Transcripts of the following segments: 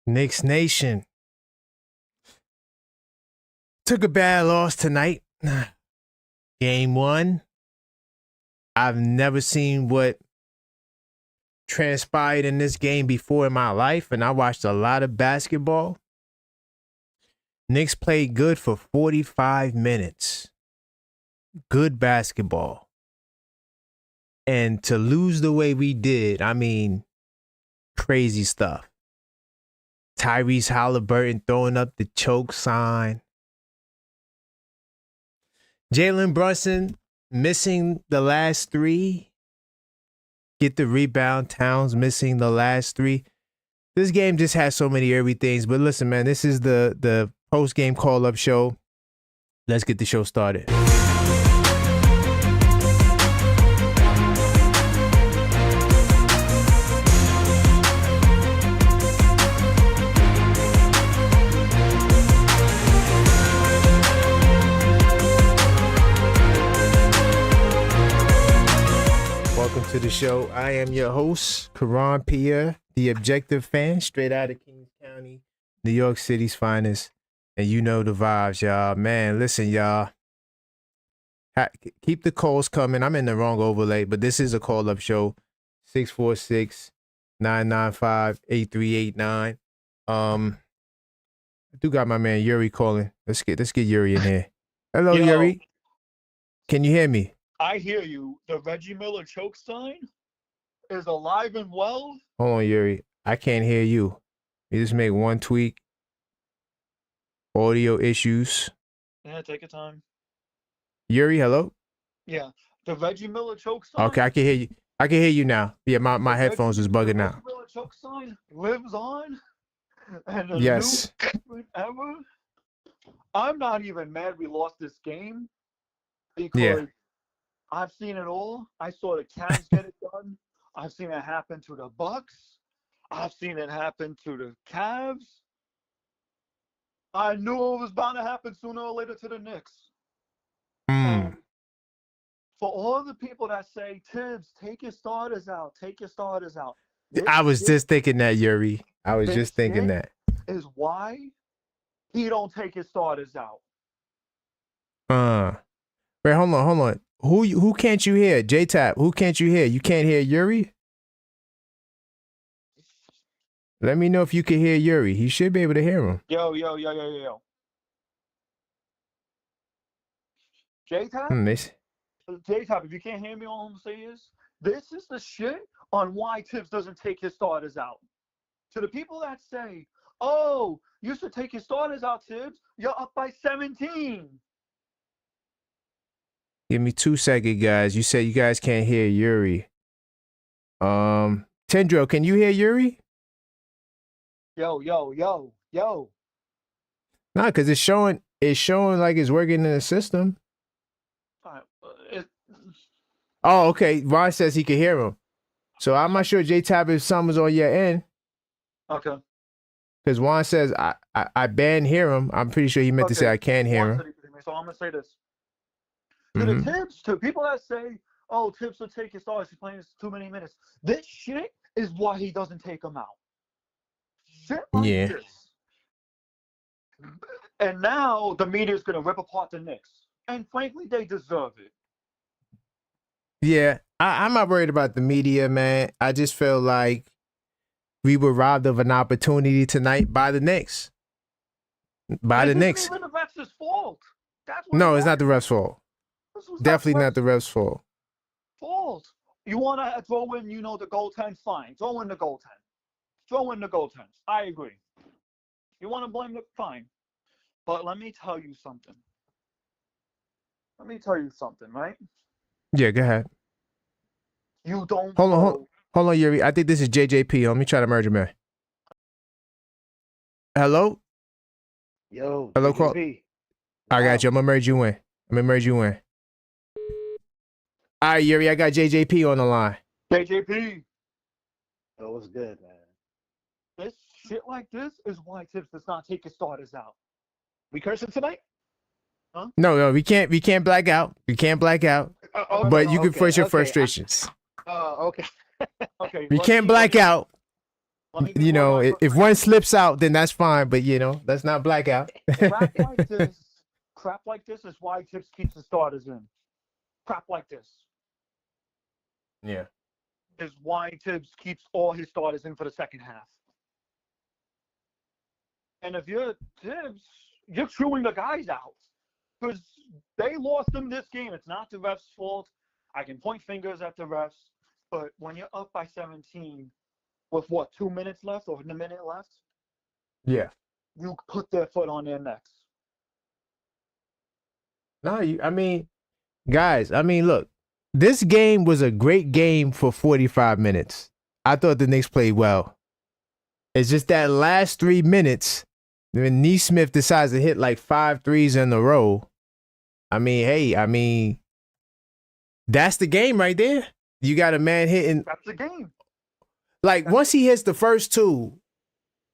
Knicks Nation took a bad loss tonight. Game one. I've never seen what transpired in this game before in my life, and I watched a lot of basketball. Knicks played good for 45 minutes. Good basketball. And to lose the way we did, I mean, crazy stuff. Tyrese Halliburton throwing up the choke sign. Jalen Brunson missing the last three. Get the rebound. Towns missing the last three. This game just has so many everythings. But listen, man, this is the post-game call-up show. Let's get the show started. Welcome to the show. I am your host, Karan Pierre, the objective fan, straight out of Kings County, New York City's finest. And you know the vibes, y'all. Man, listen, y'all. Keep the calls coming. I'm in the wrong overlay, but this is a call-up show. 646-995-8389. I do got my man Yuri calling. Let's get Yuri in here. Hello, Yo, Yuri. Can you hear me? I hear you. The Reggie Miller choke sign is alive and well. Hold on, Yuri. I can't hear you. You just make one tweak. Audio issues. Yeah, take your time. Yuri, hello? Yeah, the Reggie Miller choke sign. Okay, I can hear you. I can hear you now. Yeah, my headphones is bugging The out. Reggie Miller choke sign lives on. And a Yes. new ever. I'm not even mad we lost this game because Yeah. I've seen it all. I saw the Cavs get it done. I've seen it happen to the Bucks. I've seen it happen to the Cavs. I knew it was bound to happen sooner or later to the Knicks. Mm. For all the people that say, Tibbs, take your starters out, take your starters out. I was just thinking that, Yuri. I was This just thinking shit that. is why he don't take his starters out. Wait, hold on. Who can't you hear? J-Tap, who can't you hear? You can't hear Yuri? Let me know if you can hear Yuri. He should be able to hear him. Yo. J-Tap? J-Tap, if you can't hear me, all I'm going to say is, this is the shit on why Tibbs doesn't take his starters out. To the people that say, oh, you should take your starters out, Tibbs, you're up by 17. Give me 2 seconds, guys. You said you guys can't hear Yuri. Tendro, can you hear Yuri? Yo. Nah, because it's showing like it's working in the system. All right, Oh, okay. Ron says he can hear him. So I'm not sure, J-Tab, if something's on your end. okay. Because Juan says I ban hear him. I'm pretty sure he meant to say I can hear him. So I'm going to say this. To the Tibbs, to people that say, oh, Tibbs will take his starters, he's playing too many minutes. This shit is why he doesn't take them out. Shit like this. And now the media's going to rip apart the Knicks. And frankly, they deserve it. Yeah, I'm not worried about the media, man. I just feel like we were robbed of an opportunity tonight by the Knicks. It's even the refs' fault. That's what No, it's not the refs' fault. Definitely not the refs' fault. You want to throw in, the goaltend? Fine. Throw in the goaltend. I agree. You want to blame it? Fine. But let me tell you something. Right? Yeah, go ahead. You don't. Hold on, Yuri. I think this is JJP. Let me try to merge him in. Hello? Yo, Hello, call. I got you. I'm gonna merge you in. All right, Yuri, I got JJP on the line. JJP. That was good, man. This shit like this is why Tibbs does not take his starters out. We cursing tonight? Huh? No, we can't black out. But you can voice your frustrations. Okay. Okay. We can't black out, Let me give You one of know, my if one slips out, then that's fine. But you know, let's not black out. crap like this. Crap like this is why Tibbs keeps the starters in. Crap like this Yeah. is why Tibbs keeps all his starters in for the second half. And if you're Tibbs, you're chewing the guys out because they lost them this game. It's not the refs' fault. I can point fingers at the refs, but when you're up by 17 with what, 2 minutes left or a minute left, Yeah. you put their foot on their necks. No, I mean, guys, I mean, look, this game was a great game for 45 minutes. I thought the Knicks played well. It's just that last 3 minutes, when Neesmith decides to hit like 5 threes in a row. I mean, hey, I mean, that's the game right there. You got a man hitting. That's the game. Like, once he hits the first two,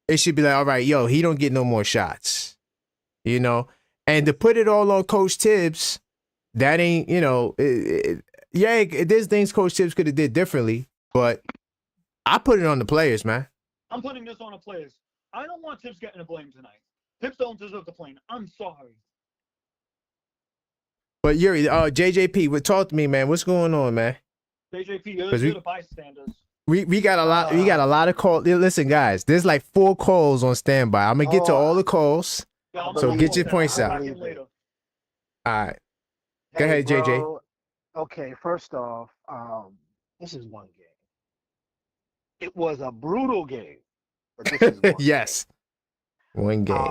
it should be like, all right, yo, he don't get no more shots. You know? And to put it all on Coach Tibbs, that ain't, you know, there's things Coach Tibbs could have did differently, but I put it on the players, man. I'm putting this on the players. I don't want Tibbs getting the blame tonight. Tibbs don't deserve the blame. I'm sorry. But Yuri, JJP, talk to me, man. What's going on, man? JJP, you're the bystanders. We got a lot. We got a lot of calls. Listen, guys, there's like 4 calls on standby. I'm gonna get to all the calls. Yeah, So get your points out. Later. All right. Go ahead, JJ. Bro, okay, first off, this is one game. It was a brutal game. But this is one Yes. One game.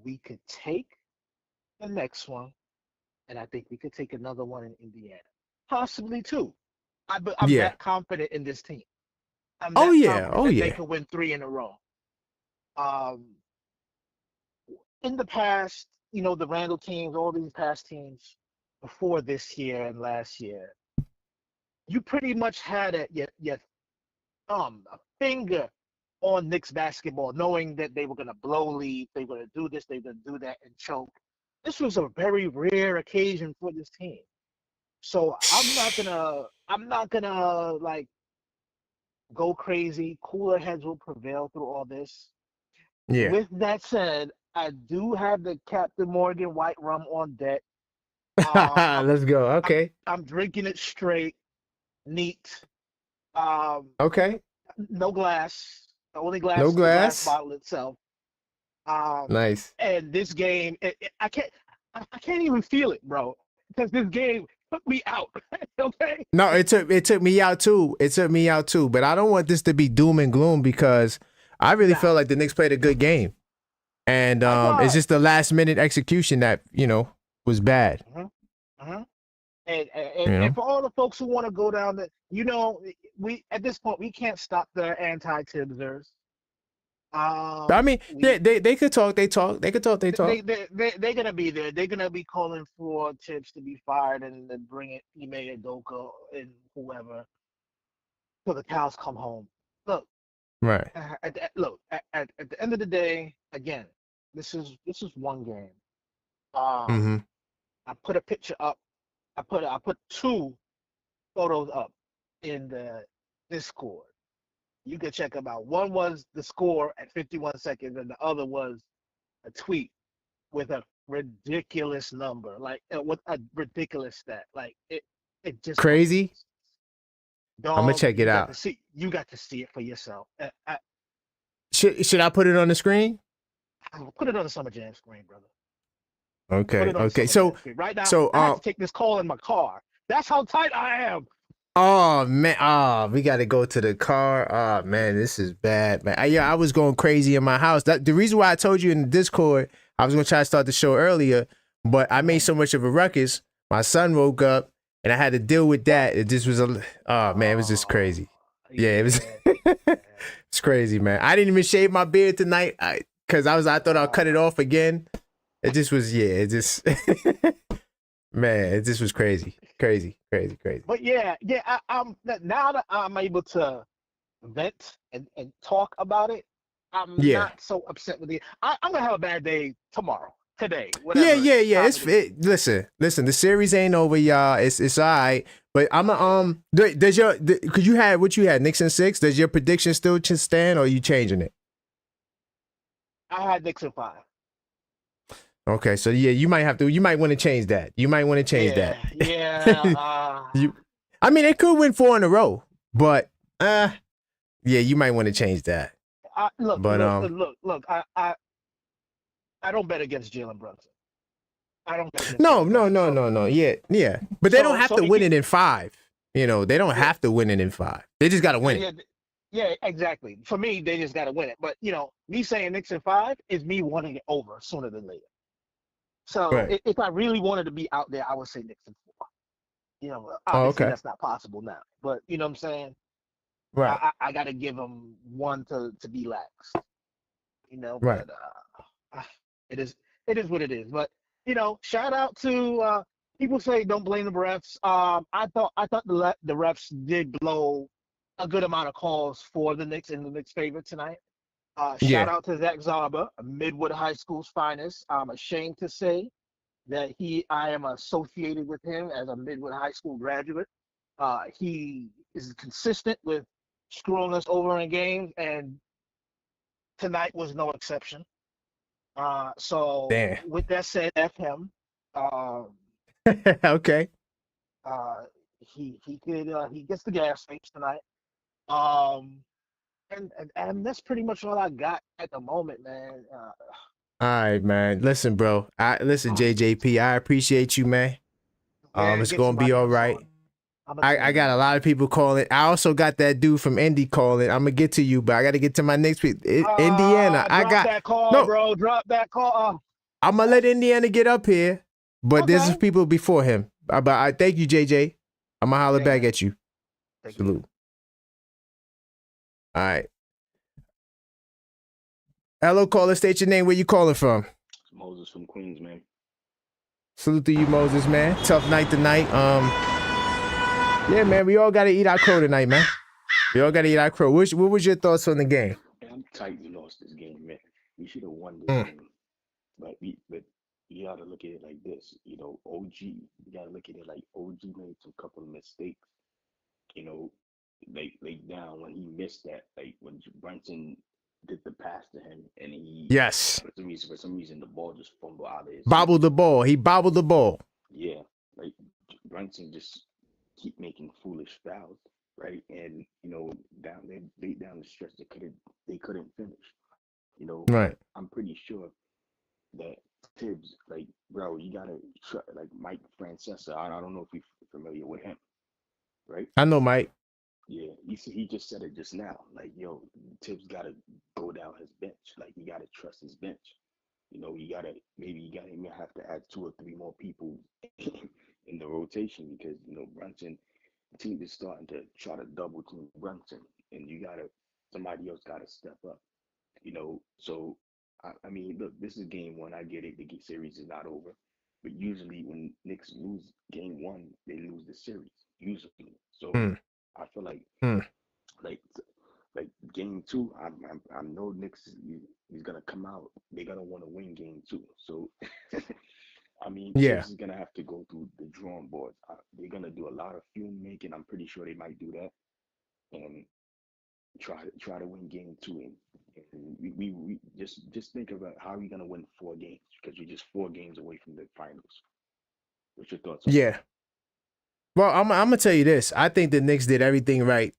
We could take the next one, and I think we could take another one in Indiana. Possibly 2. I'm that confident in this team. I'm that confident that they could win 3 in a row. In the past, you know, the Randall teams, all these past teams before this year and last year, you pretty much had your thumb, a finger on Knicks basketball, knowing that they were going to blow leads, they were going to do this, they were going to do that, and choke. This was a very rare occasion for this team. So I'm not gonna like go crazy. Cooler heads will prevail through all this. Yeah. With that said, I do have the Captain Morgan white rum on deck. Let's go. Okay. I'm drinking it straight, neat. Okay. No glass. The only glass No is the glass. glass bottle itself. Nice. And this game, I can't even feel it, bro, because this game took me out. Okay. No, it took me out too. It took me out too. But I don't want this to be doom and gloom because I really felt like the Knicks played a good game, and it's just the last minute execution that was bad. And for all the folks who want to go down the, we at this point we can't stop the anti-Tibbsers. I mean, they could talk. They talk. They could talk. They talk. They're gonna be there. They're gonna be calling for Tibbs to be fired and then bring it Ime Udoka and whoever till the cows come home. Look, right. At the end of the day, again, this is one game. I put a picture up. I put 2 photos up in the Discord. You can check them out. One was the score at 51 seconds, and the other was a tweet with a ridiculous number, like with a ridiculous stat. Like it just crazy. Dog, I'm gonna check it out. You got to see it for yourself. Should I put it on the screen? I'll put it on the Summer Jam screen, brother. Okay. Okay. So right now, I have to take this call in my car. That's how tight I am. Oh man, we got to go to the car. Oh man, this is bad, man. I was going crazy in my house. The reason why I told you in the Discord, I was gonna try to start the show earlier, but I made so much of a ruckus. My son woke up, and I had to deal with that. It just was it was just crazy. Yeah, it was. It's crazy, man. I didn't even shave my beard tonight because I thought I'll cut it off again. It just was, man, it just was crazy. But I'm now that I'm able to vent and talk about it, I'm not so upset with it. I'm gonna have a bad day tomorrow, today, whatever. Yeah. Listen. The series ain't over, y'all. It's all right. But I'm a does your because you had what you had Knicks in 6. Does your prediction still stand, or are you changing it? I had Knicks in 5. Okay, so yeah, you might want to change that. You might want to change that. Yeah. I mean, they could win 4 in a row, but yeah, you might want to change that. Look. But I don't bet against Jalen Brunson. I don't bet against no, Jalen no, Brunson. no, So- no, no. Yeah. But they don't have so to if win you- it in 5. You know, they don't have to win it in 5. They just got to win it. Yeah, exactly. For me, they just got to win it. But me saying Knicks in 5 is me wanting it over sooner than later. So Right. if I really wanted to be out there, I would say Knicks in 4. Obviously okay. that's not possible now. But you know what I'm saying? Right. I got to give them one to be lax. Right. But it is what it is. But shout out to people say don't blame the refs. I thought the refs did blow a good amount of calls for the Knicks in the Knicks' favor tonight. Shout out to Zach Zarba, Midwood High School's finest. I'm ashamed to say that I am associated with him as a Midwood High School graduate. He is consistent with screwing us over in games, and tonight was no exception. So Damn. with that said, F him. Okay. He gets the gas stage tonight. And that's pretty much all I got at the moment, man. All right, man. Listen, bro. Listen, JJP. I appreciate you, man. It's gonna be all right. I got a lot of people calling. I also got that dude from Indy calling. I'm gonna get to you, but I got to get to my next week. Indiana. Drop that call, bro. Drop that call. I'm gonna let Indiana get up here, but there's people before him. But I thank you, JJ. I'm gonna holler back at you. Salute. All right. Hello, caller. State your name. Where you calling from? It's Moses from Queens, man. Salute to you, Moses, man. Tough night tonight. Yeah, man. We all gotta eat our crow tonight, man. We all gotta eat our crow. What was your thoughts on the game? I'm tight. We lost this game, man. We should have won this game, but you gotta look at it like this. OG. You gotta look at it like OG made some couple of mistakes. Like down when he missed that, like when Brunson did the pass to him, and for some reason the ball just fumbled out of his bobbled the ball. He bobbled the ball. Yeah, like Brunson just keep making foolish fouls, right? And down the stretch they couldn't finish. Right. I'm pretty sure that Tibbs, like, bro, you gotta try, like Mike Francesa. I don't know if you're familiar with him, right? I know Mike. Yeah, he just said it just now. Like, yo, Tibbs gotta go down his bench. Like, you gotta trust his bench. You may have to add 2 or 3 more people in the rotation because Brunson, the team is starting to try to double team Brunson, and somebody else gotta step up. So I mean, look, this is game 1. I get it. The series is not over, but usually when Knicks lose game 1, they lose the series. Usually, so. I feel like game 2. I know Knicks is gonna come out. They're gonna want to win game 2. So I mean, Tibbs is gonna have to go through the drawing board. They're gonna do a lot of film making. I'm pretty sure they might do that and try to win game 2. And we just think about how are you gonna win 4 games because you're just 4 games away from the finals. What's your thoughts on that? Well, I'm gonna tell you this. I think the Knicks did everything right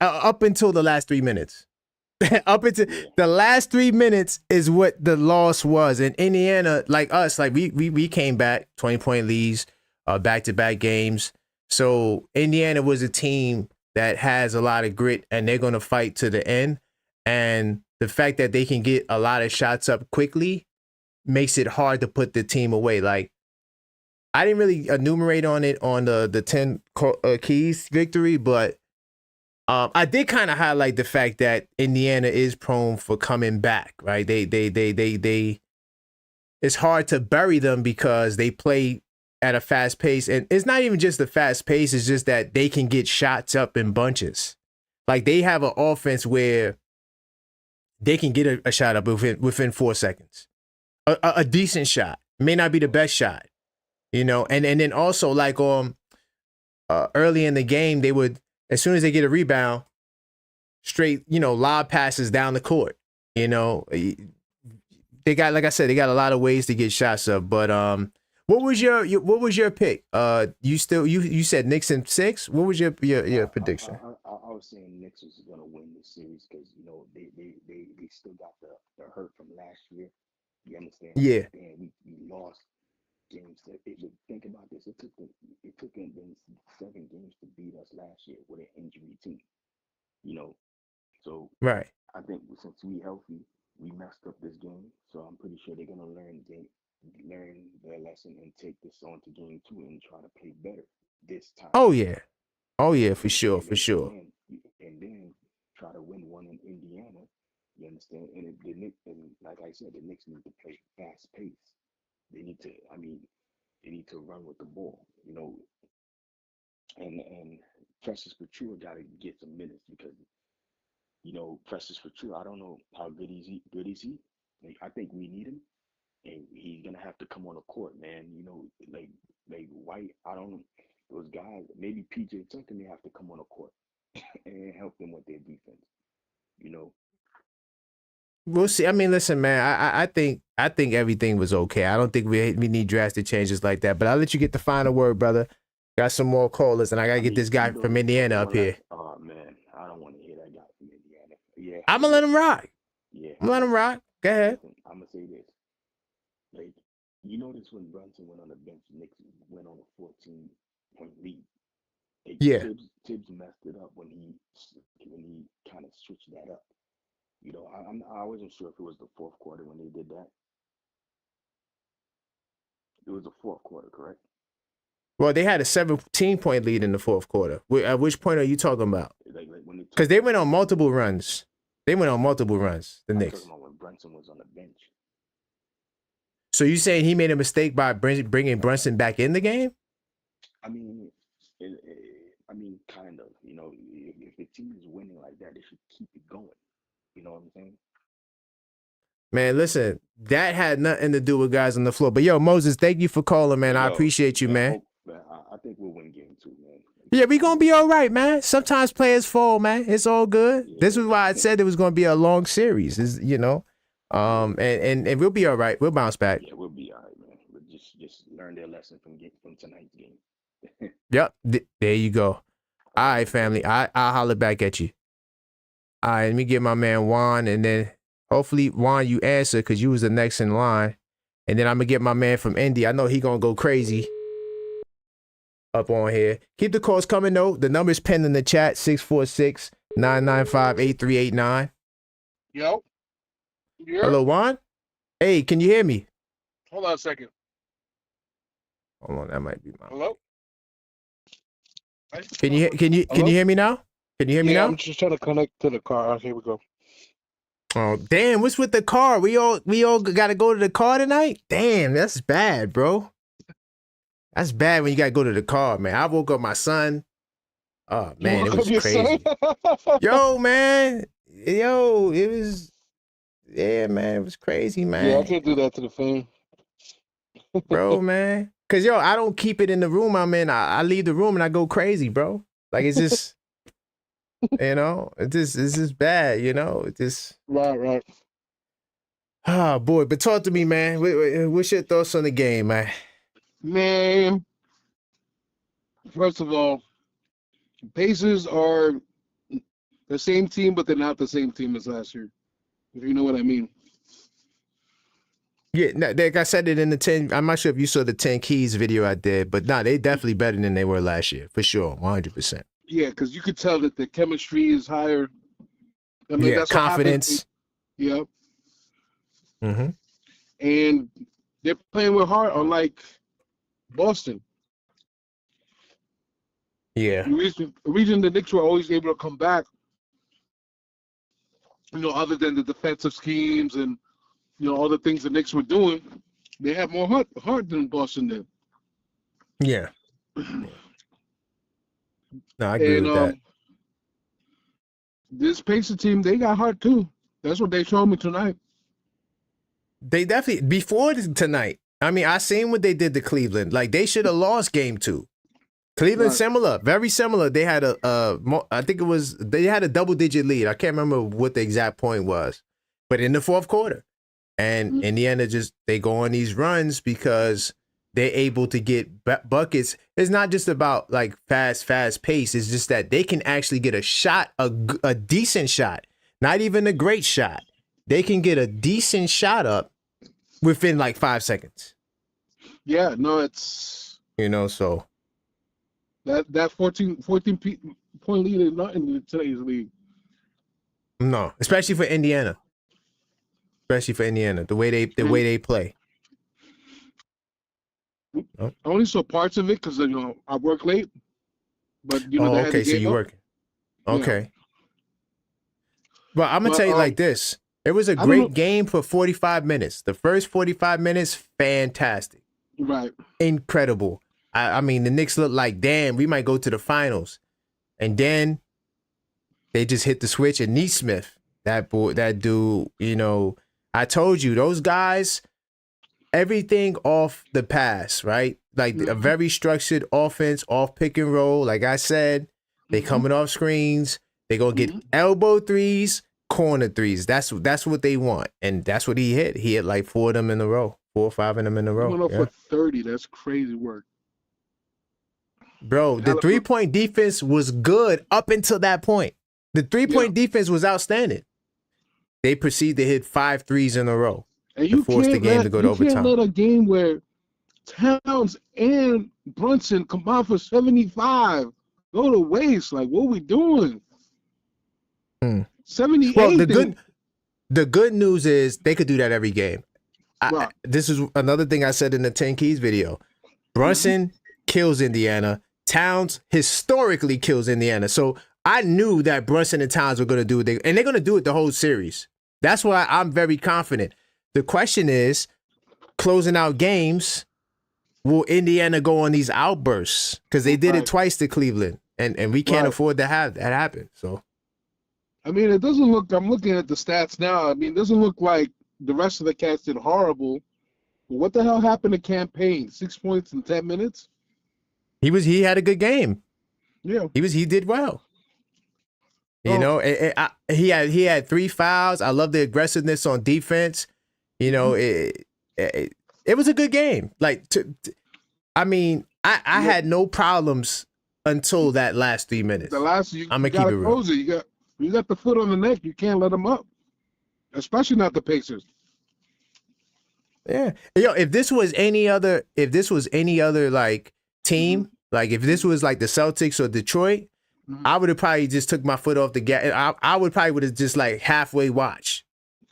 up until the last 3 minutes. Up until the last 3 minutes is what the loss was. And Indiana, like us, like we came back 20-point leads, back-to-back games. So Indiana was a team that has a lot of grit, and they're gonna fight to the end. And the fact that they can get a lot of shots up quickly makes it hard to put the team away. Like, I didn't really enumerate on it on the 10 keys victory, but I did kind of highlight the fact that Indiana is prone for coming back, right? They it's hard to bury them because they play at a fast pace, and it's not even just the fast pace, it's just that they can get shots up in bunches. Like, they have an offense where they can get a shot up within 4 seconds. A decent shot. May not be the best shot. And then also, like, early in the game, they would, as soon as they get a rebound, straight, lob passes down the court. They got, like I said, they got a lot of ways to get shots up. But what was your pick? You said Knicks in 6. What was your prediction? I was saying Knicks was gonna win this series because they still got the hurt from last year. You understand? Yeah. And we lost games. Think about this. It took them 7 games to beat us last year with an injury team. So Right. I think since we healthy, we messed up this game. So I'm pretty sure they're gonna learn their lesson and take this on to game 2 and try to play better this time. Oh yeah, for sure. And then try to win one in Indiana. You understand? And the Knicks, and like I said, the Knicks need to play fast pace. They need to run with the ball. And Precious Patricia got to get some minutes because Precious Patricia, I don't know how good is he. Like, I think we need him, and he's gonna have to come on the court, man. Like White. I don't. Those guys, maybe PJ Tucker may have to come on the court and help them with their defense. We'll see. I mean, listen, man. I think everything was okay. I don't think we need drastic changes like that. But I'll let you get the final word, brother. Got some more callers, and I gotta get this guy from Indiana up here. Oh man, I don't want to hear that guy from Indiana. Yeah, I'm gonna let him rock. Yeah, I'm gonna let him rock. Go ahead. Listen, I'm gonna say this. Like, notice when Brunson went on the bench, Knicks went on a 14-point lead. Like, Yeah. Tibbs messed it up when he kind of switched that up. I wasn't sure if it was the fourth quarter when they did that. It was the fourth quarter, correct? Well, they had a 17-point lead in the fourth quarter. At which point are you talking about? Because they went on multiple runs. The Knicks. I'm talking about when Brunson was on the bench. So you saying he made a mistake by bringing Brunson back in the game? I mean, kind of. If the team is winning like that, they should keep it going. You know what I'm saying? Man, listen, that had nothing to do with guys on the floor. But yo, Moses, thank you for calling, man. I appreciate you, man. I think we'll win game 2, man. Yeah, we gonna be all right, man. Sometimes players fall, man. It's all good. Yeah. This is why I said it was gonna be a long series. And we'll be all right. We'll bounce back. Yeah, we'll be all right, man. We'll just learn their lesson from tonight's game. Yep. There you go. All right, family. I'll holler back at you. All right, let me get my man Juan, and then hopefully, Juan, you answer because you was the next in line. And then I'm going to get my man from Indy. I know he going to go crazy up on here. Keep the calls coming, though. The number's pinned in the chat, 646-995-8389. Yo. Hello, Juan? Hey, can you hear me? Hold on a second. Hold on, that might be my... Hello? Can you hear me now? Can you hear me now? I'm just trying to connect to the car. Here we go. Oh, damn, what's with the car? We all got to go to the car tonight? Damn, that's bad, bro. That's bad when you got to go to the car, man. I woke up my son. Oh, man, it was crazy. Yo, man. Yo, it was... Yeah, man, it was crazy, man. Yeah, I can't do that to the phone. Bro, man. Because, yo, I don't keep it in the room I'm in. I leave the room and I go crazy, bro. Like, it's just... it's just bad, it's just... Right. Oh, boy, but talk to me, man. What's your thoughts on the game, man? Man, first of all, Pacers are the same team, but they're not the same team as last year, if you know what I mean. Yeah, like I said it in the 10, I'm not sure if you saw the 10 Keys video I did, but they definitely better than they were last year, for sure, 100%. Yeah, because you could tell that the chemistry is higher. I mean, that's confidence. Yep. Mm-hmm. And they're playing with heart, unlike Boston. Yeah. The reason the Knicks were always able to come back, other than the defensive schemes and, all the things the Knicks were doing, they have more heart than Boston did. Yeah. No, I agree with that. This Pacer team, they got heart too. That's what they showed me tonight. They definitely, before tonight, I mean, I seen what they did to Cleveland. Like, they should have lost game 2. Cleveland Right. similar, very similar. They had I think they had a double-digit lead. I can't remember what the exact point was, but in the fourth quarter, and Indiana they go on these runs because they're able to get buckets. It's not just about like fast pace. It's just that they can actually get a shot, a decent shot, not even a great shot. They can get a decent shot up within like 5 seconds. Yeah, no, it's So that 14 point lead is not in today's league. no, especially for Indiana. The way they play. I only saw parts of it because I work late. But they had okay, the so game you up. working? Okay. Yeah. But I'm gonna tell you like this: it was a great game for 45 minutes. The first 45 minutes, fantastic, Right. incredible. I mean, the Knicks looked like, damn, we might go to the finals, and then they just hit the switch. And Neesmith, that dude, I told you those guys, everything off the pass, right? Like a very structured offense, off pick and roll. Like I said, they coming off screens. They gonna get elbow threes, corner threes. That's what they want, and that's what he hit. He hit like 4 or 5 of them in a row. He went off for 30. That's crazy work. Bro, the 3-point defense was good up until that point. The 3-point defense was outstanding. They proceed to hit 5 threes in a row. And you force the game to go to overtime. You can't let a game where Towns and Brunson combine for 75 go to waste. Like, what are we doing? 78. Well, the good news is they could do that every game. Right. This is another thing I said in the 10 Keys video. Brunson kills Indiana. Towns historically kills Indiana. So I knew that Brunson and Towns were going to do it. And they're going to do it the whole series. That's why I'm very confident. The question is, closing out games, will Indiana go on these outbursts? Because they did it twice to Cleveland. And we can't afford to have that happen. So, I mean, it doesn't look, I'm looking at the stats now. I mean, it doesn't look like the rest of the cats did horrible. But what the hell happened to Campaign? 6 points in 10 minutes? He had a good game. Yeah. He did well. He had 3 fouls. I love the aggressiveness on defense. It was a good game. Like, I had no problems until that last 3 minutes. I'm gonna keep it real. You got the foot on the neck. You can't let them up, especially not the Pacers. Yeah, if this was any other like team, like if this was like the Celtics or Detroit, I would have probably just took my foot off the gas. I would have just like halfway watched.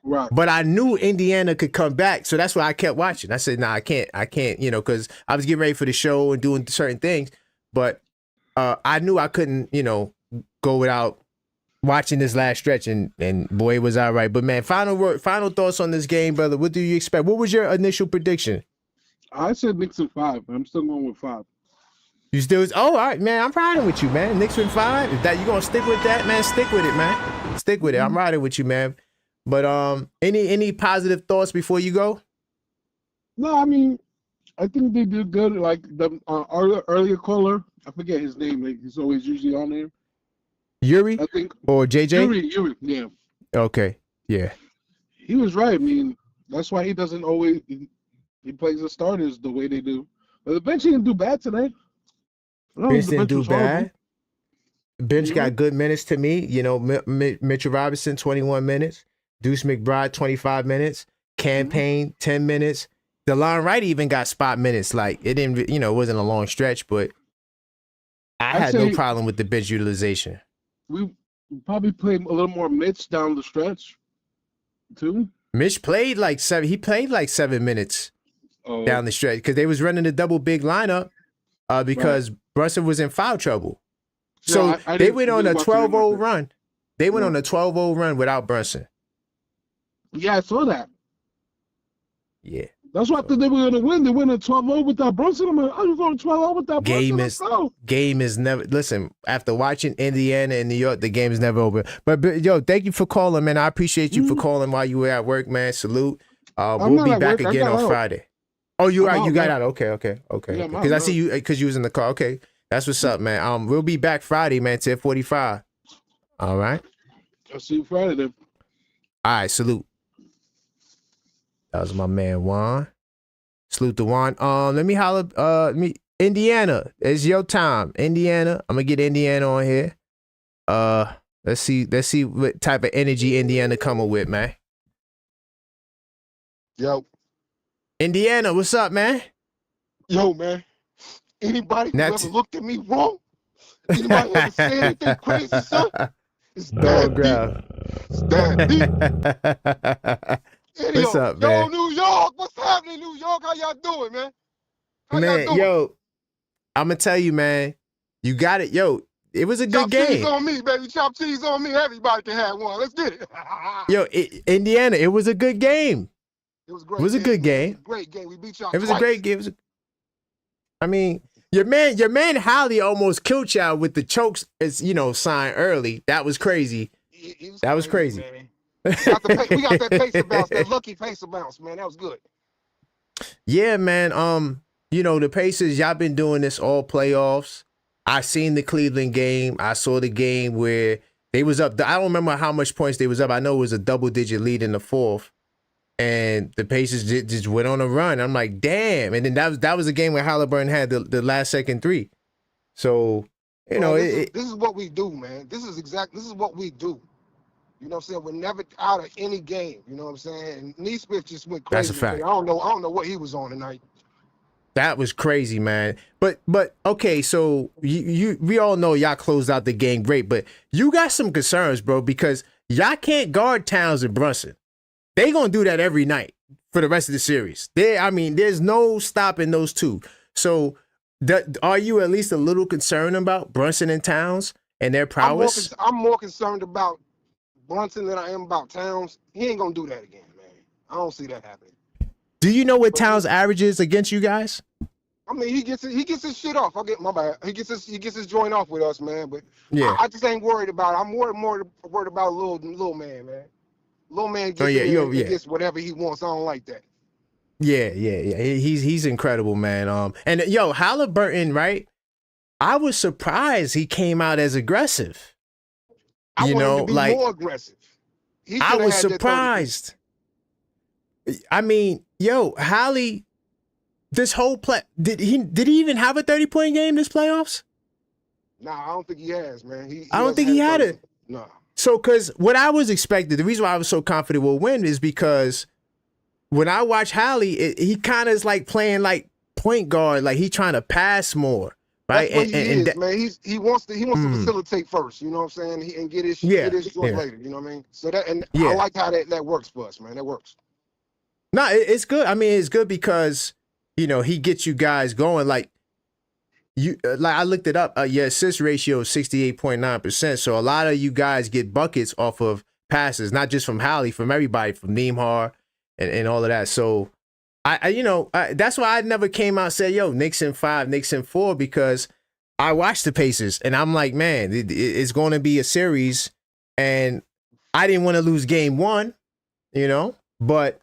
Right. But I knew Indiana could come back, so that's why I kept watching. I said, "Nah, I can't," because I was getting ready for the show and doing certain things. But I knew I couldn't, go without watching this last stretch, and boy, it was all right. But man, final thoughts on this game, brother. What do you expect? What was your initial prediction? I said Knicks in 5. I'm still going with 5. You still? Oh, all right, man. I'm riding with you, man. Knicks in 5. If that you gonna stick with that, man? Stick with it, man. Stick with it. I'm riding with you, man. But any positive thoughts before you go? No, I mean, I think they did good. Like the earlier caller, I forget his name. Like he's always usually on there. Yuri, I think, or JJ? Yuri, yeah. Okay, yeah. He was right. I mean, that's why he doesn't always he plays the starters the way they do. But the bench didn't do bad today. Bench didn't do bad. Bench Mhm. got good minutes to me. Mitchell Robinson, 21 minutes. Deuce McBride, 25 minutes. Campaign, 10 minutes. DeLon Wright even got spot minutes. Like, it didn't, it wasn't a long stretch, but I had no problem with the bench utilization. We probably played a little more Mitch down the stretch, too. Mitch played like 7. He played like 7 minutes down the stretch because they was running the double big lineup because Brunson was in foul trouble. So they went on a 12-0 run. They went on a 12-0 run without Brunson. Yeah, I saw that. Yeah. That's why I thought they were going to win. They went on 12-0 without Brunson. I'm like, I was on 12-0 without Brunson. Game is never. Listen, after watching Indiana and New York, the game is never over. But yo, thank you for calling, man. I appreciate you for calling while you were at work, man. Salute. We'll be back again on Friday. Oh, you got out. Okay. Yeah, Because I see you because you was in the car. Okay. That's what's up, man. We'll be back Friday, man, 10:45. All right. I'll see you Friday then. All right, salute. That was my man Juan. Salute to Juan. Let me holler. Indiana, it's your time. Indiana, I'm gonna get Indiana on here. Let's see what type of energy Indiana coming with, man. Yo, Indiana, what's up, man? yo, man. Anybody who That's- ever looked at me wrong? Anybody ever say anything crazy, son? It's Go bad grab. deep. It's bad deep. Anyway, What's up, yo, man? New York, what's happening, New York? How y'all doing, man? How y'all Man, doing? yo, I'm gonna tell you, man. You got it, yo. It was a good Chop cheese game. on me, baby. Chop cheese on me. Everybody can have one. Let's get it. Yo, Indiana, it was a good game. It was great. It was a good game. It was a great game. We beat y'all It was twice. a great game. I mean, your man Holly almost killed y'all with the chokes, as sign early. That was crazy. That was crazy. Man. We got that pacer bounce, that lucky pacer bounce, man. That was good. Yeah, man. The Pacers, y'all been doing this all playoffs. I seen the Cleveland game. I saw the game where they was up. I don't remember how much points they was up. I know it was a double-digit lead in the fourth, and the Pacers just went on a run. I'm like, damn. And then that was a game where Halliburton had the last second three. So this is what we do, man. This is what we do. You know what I'm saying? We're never out of any game. You know what I'm saying? And Neesmith just went crazy. That's a fact. I don't know what he was on tonight. That was crazy, man. But okay, so we all know y'all closed out the game great, but you got some concerns, bro, because y'all can't guard Towns and Brunson. They gonna do that every night for the rest of the series. There's no stopping those two. So are you at least a little concerned about Brunson and Towns and their prowess? I'm more concerned about Brunson than I am about Towns. He ain't gonna do that again, man. I don't see that happening. Do you know what Towns averages against you guys? I mean, he gets his shit off. My bad. He gets his joint off with us, man. But Yeah. I just ain't worried about it. I'm more worried about little man, man. Little man gets gets whatever he wants. I don't like that. Yeah. He's incredible, man. And Halliburton, right? I was surprised he came out as aggressive. I want him to be more aggressive. I was surprised. I mean, Hallie, this whole play, did he even have a 30-point game this playoffs? Nah, I don't think he has, man. I don't think he had it. No. So, because what I was expecting, the reason why I was so confident we'll win is because when I watch Hallie, he kind of is like playing like point guard, like he trying to pass more, right? That's what he is, man. He wants to facilitate first, you know what I'm saying, and get his joint later, you know what I mean? So I like how that works for us, man. That works. No, it's good. I mean, it's good because he gets you guys going. Like I looked it up. Your assist ratio is 68.9%. So a lot of you guys get buckets off of passes, not just from Hallie, from everybody, from Nembhard and all of that. So that's why I never came out and said, Knicks in 5, Knicks in 4, because I watched the Pacers and I'm like, man, it's going to be a series, and I didn't want to lose game 1, but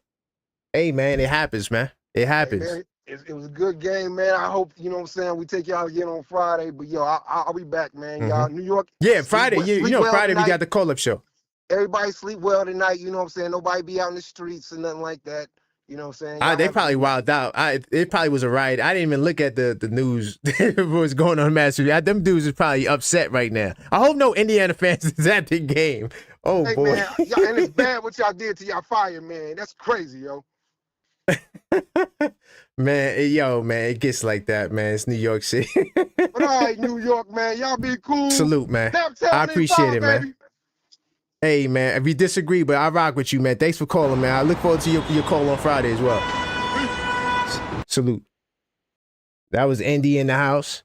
hey, man, it happens, man. It happens. Hey, man, it was a good game, man. I hope, you know what I'm saying, we take y'all again on Friday. But, I'll be back, man. Mm-hmm. Y'all, New York. Yeah, Friday. Friday tonight. We got the call-up show. Everybody sleep well tonight, you know what I'm saying? Nobody be out in the streets or nothing like that. You know what I'm saying? They probably wilded out. It probably was a riot. I didn't even look at the news. What was going on in Massachusetts. Them dudes is probably upset right now. I hope no Indiana fans is at the game. Oh, hey, boy. Man, and it's bad what y'all did to y'all fire, man. That's crazy, yo. Man, it gets like that, man. It's New York City. But all right, New York, man. Y'all be cool. Salute, man. I appreciate it, man. Hey, man, if you disagree, but I rock with you, man. Thanks for calling, man. I look forward to your call on Friday as well. Salute. That was Andy in the house.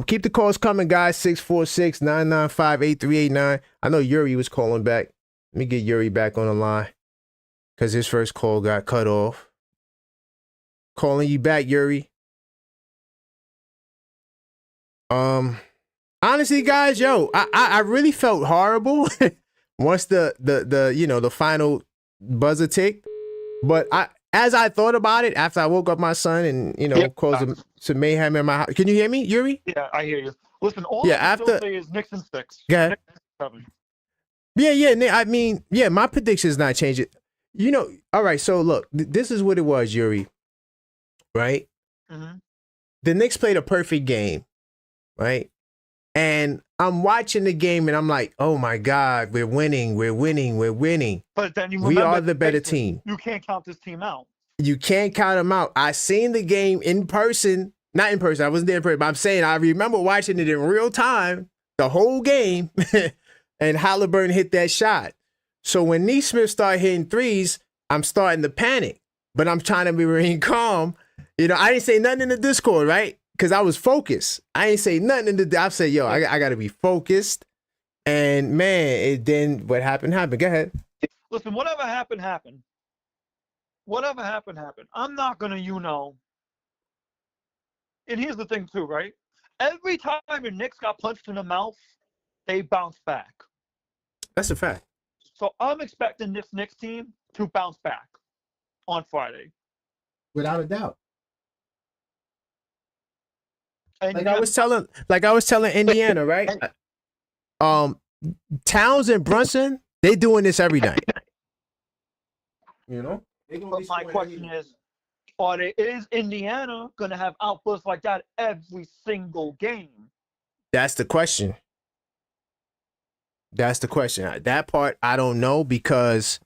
Keep the calls coming, guys. 646-995-8389. I know Yuri was calling back. Let me get Yuri back on the line because his first call got cut off. Calling you back, Yuri. Honestly, guys, I really felt horrible once the final buzzer ticked. But as I thought about it after I woke up my son and caused some mayhem in my house. Can you hear me, Yuri? Yeah, I hear you. Listen, all Yeah, I can after- still say is Knicks in 6. Go ahead. Knicks in 7. Yeah. I mean, yeah, my prediction's not changing. All right. So look, this is what it was, Yuri. Right? Mhm. The Knicks played a perfect game, right? And I'm watching the game and I'm like, oh my God, we're winning. But then you We remember are the better Pacers. team. You can't count this team out. You can't count them out. I seen the game in person. Not in person. I wasn't there in person. But I'm saying I remember watching it in real time, the whole game, and Halliburton hit that shot. So when Neesmith started hitting threes, I'm starting to panic. But I'm trying to remain calm. I didn't say nothing in the Discord, right? Because I was focused. I ain't say nothing in the. I said, yo, I got to be focused. And man, then what happened. Go ahead. Listen, whatever happened, happened. Whatever happened, happened. I'm not going to, and here's the thing too, right? Every time the Knicks got punched in the mouth, they bounced back. That's a fact. So I'm expecting this Knicks team to bounce back on Friday. Without a doubt. And Like I was telling Indiana, right? Towns and Brunson, they doing this every night. But my question is Indiana going to have outbursts like that every single game? That's the question. That part I don't know, because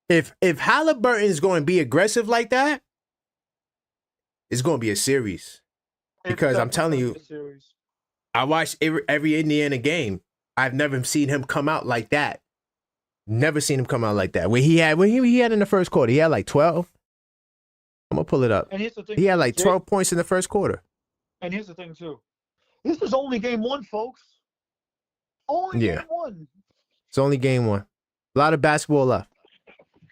if Halliburton is going to be aggressive like that, it's going to be a series. Because I'm telling you, I watched every Indiana game. I've never seen him come out like that. Never seen him come out like that. When he had in the first quarter, he had like 12. I'm gonna pull it up. And here's the thing, he had like 12 points in the first quarter. And here's the thing too. This is only game 1, folks. Game 1. It's only game 1. A lot of basketball left.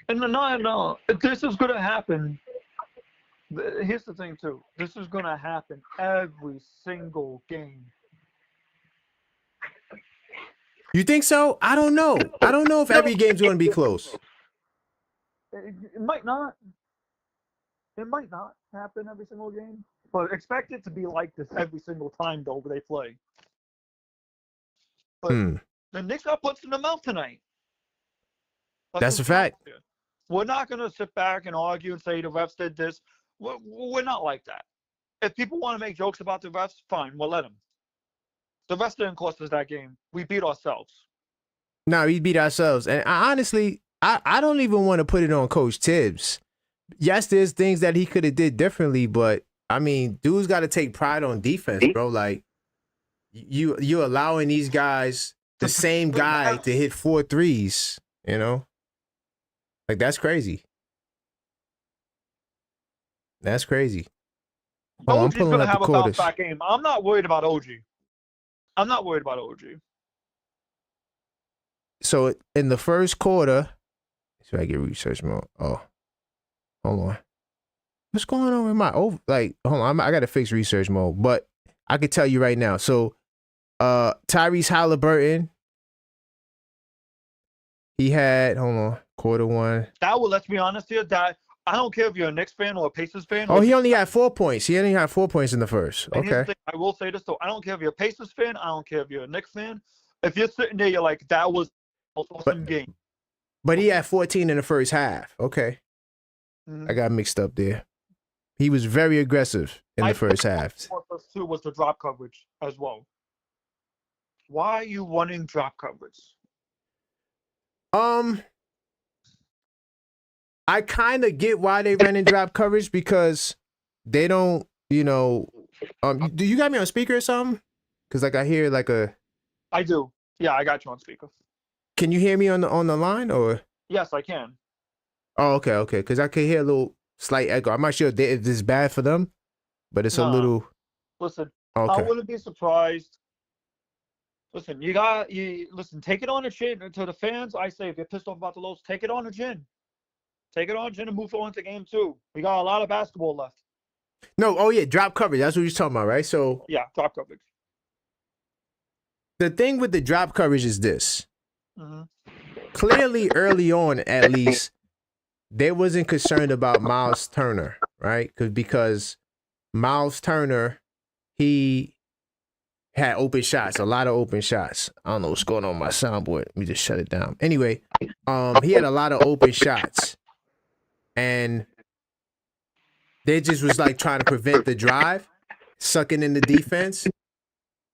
And no, this is gonna happen. Here's the thing too. This is gonna happen every single game. You think so? I don't know. I don't know if every game's going to be close. It might not. It might not happen every single game. But expect it to be like this every single time, though, they play. But the Knicks got punched in the mouth tonight. That's a fact. We're not going to sit back and argue and say the refs did this. We're not like that. If people want to make jokes about the refs, fine, we'll let them. The refs didn't cost us that game. We beat ourselves. No, we beat ourselves. And honestly, I don't even want to put it on Coach Tibbs. Yes, there's things that he could have did differently, but I mean, dude's got to take pride on defense, bro. Like you allowing these guys, the same guy, to hit 4 threes, Like that's crazy. That's crazy. OG's going to have a bounce back game. I'm not worried about OG. So in the first quarter, so I get research mode. Oh, hold on. What's going on with my hold on, I got to fix research mode, but I can tell you right now. So, Tyrese Halliburton, he had quarter 1. That will, let's be honest here, that I don't care if you're a Knicks fan or a Pacers fan. Oh, he only had 4 points. He only had 4 points in the first. Okay. I will say this though. I don't care if you're a Pacers fan. I don't care if you're a Knicks fan. If you're sitting there, you're like, that was an awesome game. But he had 14 in the first half. Okay. Mm-hmm. I got mixed up there. He was very aggressive in the first half. 4+2 was the drop coverage as well. Why are you running drop coverage? I kind of get why they ran in drop coverage, because they don't, do you got me on speaker or something? Because I hear like a. I do. Yeah, I got you on speaker. Can you hear me on the line or? Yes, I can. Oh, okay. Because I can hear a little slight echo. I'm not sure if this is bad for them, but it's a little. Listen, okay. I wouldn't be surprised. Listen, listen, take it on the chin. To the fans, I say, if you're pissed off about the lows, take it on the chin. Take it on the chin and move on to game 2. We got a lot of basketball left. No, oh yeah, drop coverage. That's what you're talking about, right? So yeah, drop coverage. The thing with the drop coverage is this. Mm-hmm. Clearly, early on, at least, they wasn't concerned about Miles Turner, right? Because Miles Turner, he had open shots, a lot of open shots. I don't know what's going on with my soundboard. Let me just shut it down. Anyway, he had a lot of open shots, and they just was like trying to prevent the drive, sucking in the defense.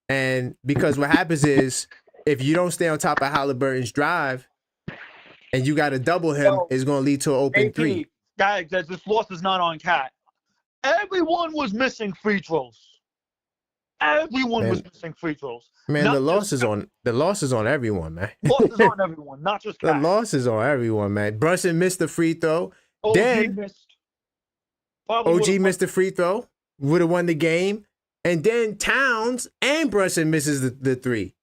And because what happens is, if you don't stay on top of Halliburton's drive, and you got to double him, Yo, it's going to lead to an open AP, three. guys, this loss is not on Cat. Everyone was missing free throws. Everyone was missing free throws. Man, Not the loss just is on everyone, man. losses on everyone, not just The Cat. loss is on everyone, man. Brunson missed the free throw. OG Then missed. Probably OG would've missed the free throw, would have won the game. And then Towns and Brunson misses the three.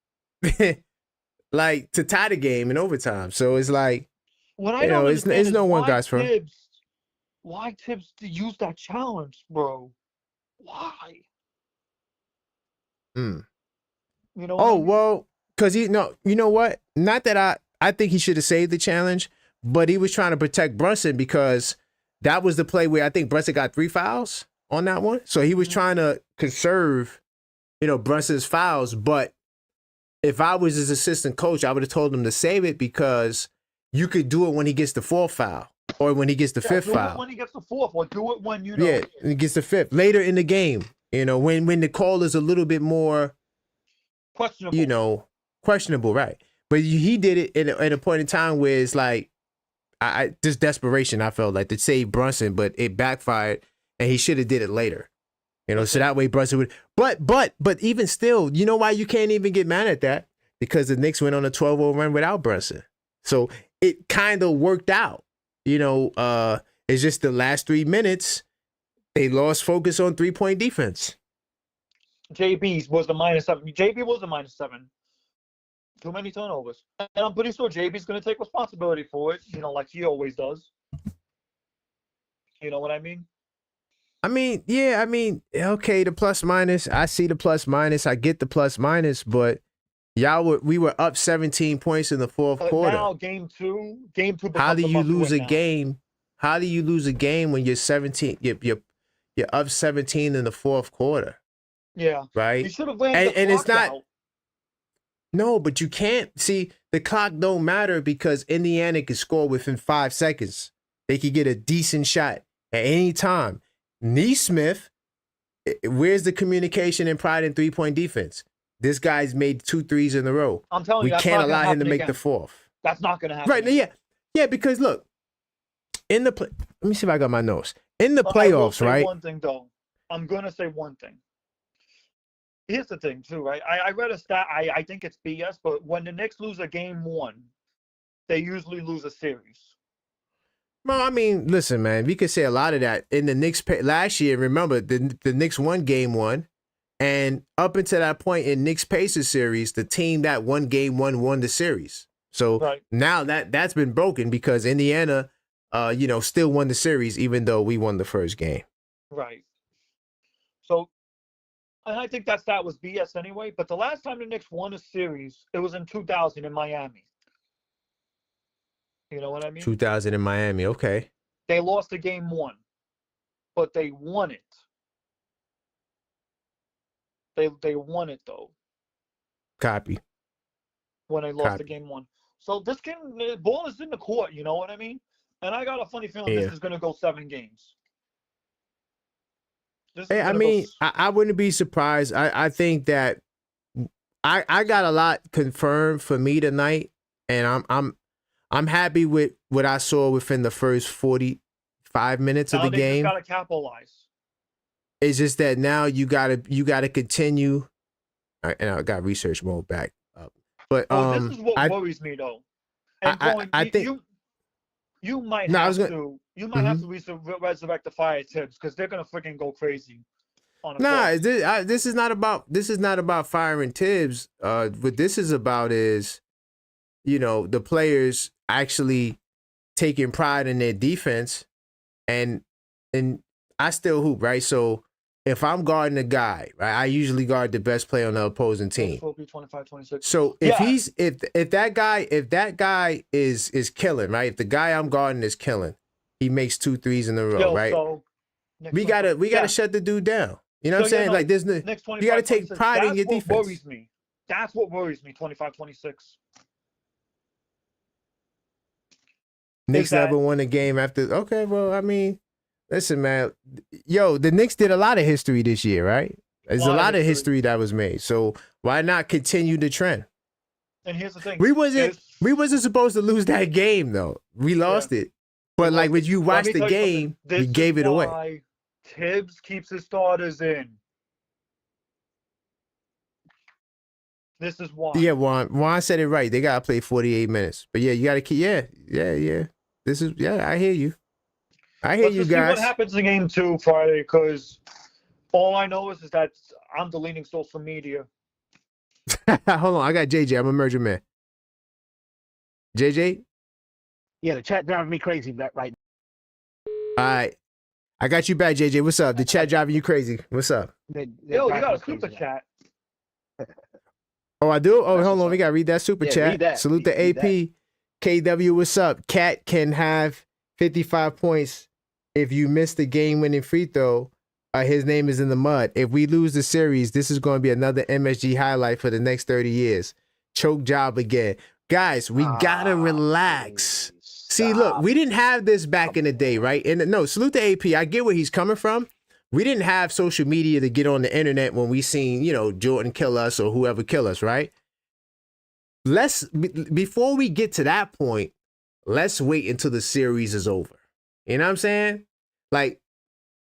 Like, to tie the game in overtime. So it's like, What I you don't know, it's understand is no one why guy's for him. Tibbs, why Tibbs to use that challenge, bro? Why? Mm. You know what I Oh, mean? well, because you know what? Not that I think he should have saved the challenge, but he was trying to protect Brunson because that was the play where I think Brunson got 3 fouls on that one. So he was trying to conserve, Brunson's fouls. But if I was his assistant coach, I would have told him to save it because you could do it when he gets the 4th foul or when he gets the 5th do foul. it when he gets the 4th, or do it when Yeah, he gets the 5th later in the game. When the call is a little bit more questionable. Questionable, right? But he did it at a point in time where it's like, I just desperation. I felt like to save Brunson, but it backfired, and he should have did it later. So that way Brunson would. But even still, you know why you can't even get mad at that? Because the Knicks went on a 12-0 run without Brunson, so it kind of worked out. It's just the last 3 minutes they lost focus on 3-point defense. JB's was the -7. JB was the -7. Too many turnovers. And I'm pretty sure JB's going to take responsibility for it, like he always does. You know what I mean? Yeah, okay, the plus minus. I see the plus minus. I get the plus minus, but we were up 17 points in the 4th quarter. Now game two. How do you lose a game? How do you lose a game when you're 17? You're up 17 in the 4th quarter. Yeah. Right. You should have ran and the clock it's not. out. No, but you can't see the clock don't matter because Indiana can score within 5 seconds. They could get a decent shot at any time. Neesmith, where's the communication and pride in 3-point defense? This guy's made 2 threes in a row. I'm telling you, we can't allow him to make the 4th. That's not going to happen. Right? Yeah. Because look, in the let me see if I got my notes. In the playoffs, right? One thing though, I'm going to say one thing. Here's the thing too, right? I read a stat. I think it's BS, but when the Knicks lose a game 1, they usually lose a series. Well, listen, man, we could say a lot of that. In the Knicks last year, remember, the Knicks won game 1, and up until that point in Knicks-Pacers series, the team that won game 1 won the series. So now that's been broken because Indiana, still won the series even though we won the first game. Right. So, and I think that stat was BS anyway, but the last time the Knicks won a series, it was in 2000 in Miami. You know what I mean? 2000 in Miami, okay. They lost the game 1, but they won it. They won it though. Copy. When they lost the game 1. So this game, the ball is in the court, you know what I mean? And I got a funny feeling this is going to go 7 games. I wouldn't be surprised. I think that I got a lot confirmed for me tonight, and I'm happy with what I saw within the first 45 minutes of the game. Now they just got to capitalize. It's just that now you gotta continue. And I got research mode back up, but this is what worries me though. And I think you might have to resurrect the fire Tibbs because they're gonna freaking go crazy. This is not about firing Tibbs. What this is about is, the players actually taking pride in their defense, and I still hoop, right? So if I'm guarding a guy, right, I usually guard the best player on the opposing team. 25, 26. So if that guy is killing, right? If the guy I'm guarding is killing, he makes 2 threes in a row, Yo, right? so We gotta shut the dude down. You know what I'm saying? no, Like there's no, Knicks you gotta take 25-26. pride in That's your what defense. worries me. That's what worries me. 25-26. Knicks that- never won a game after. Okay, well, I mean, listen, man. Yo, the Knicks did a lot of history this year, right? There's a lot of history that was made. So why not continue the trend? And here's the thing. We wasn't supposed to lose that game though. We lost it. But like when you watch the game, we gave it away. Tibbs keeps his starters in. This is why. Yeah, Juan said it right. They gotta play 48 minutes. But yeah, you gotta keep. Yeah. This is I hear you. I hear you Let's guys. see what happens in game 2 Friday, because all I know is that I'm deleting social media. Hold on, I got JJ. I'm a merger man. JJ. Yeah, the chat driving me crazy right All right, I got you back, JJ. What's up? The chat driving you crazy. What's up? now. Yo, you got a super chat. Oh, I do? Oh, That's hold what's on. We up. got to read that super Yeah, chat. read that. Salute the Read AP. KW, what's up? Cat can have 55 points if you miss the game-winning free throw. His name is in the mud. If we lose the series, this is going to be another MSG highlight for the next 30 years. Choke job again. Guys, we got to relax. See, look, we didn't have this back in the day, right? And no, salute the AP. I get where he's coming from. We didn't have social media to get on the internet when we seen, Jordan kill us or whoever kill us, right? Before we get to that point, let's wait until the series is over. You know what I'm saying? Like,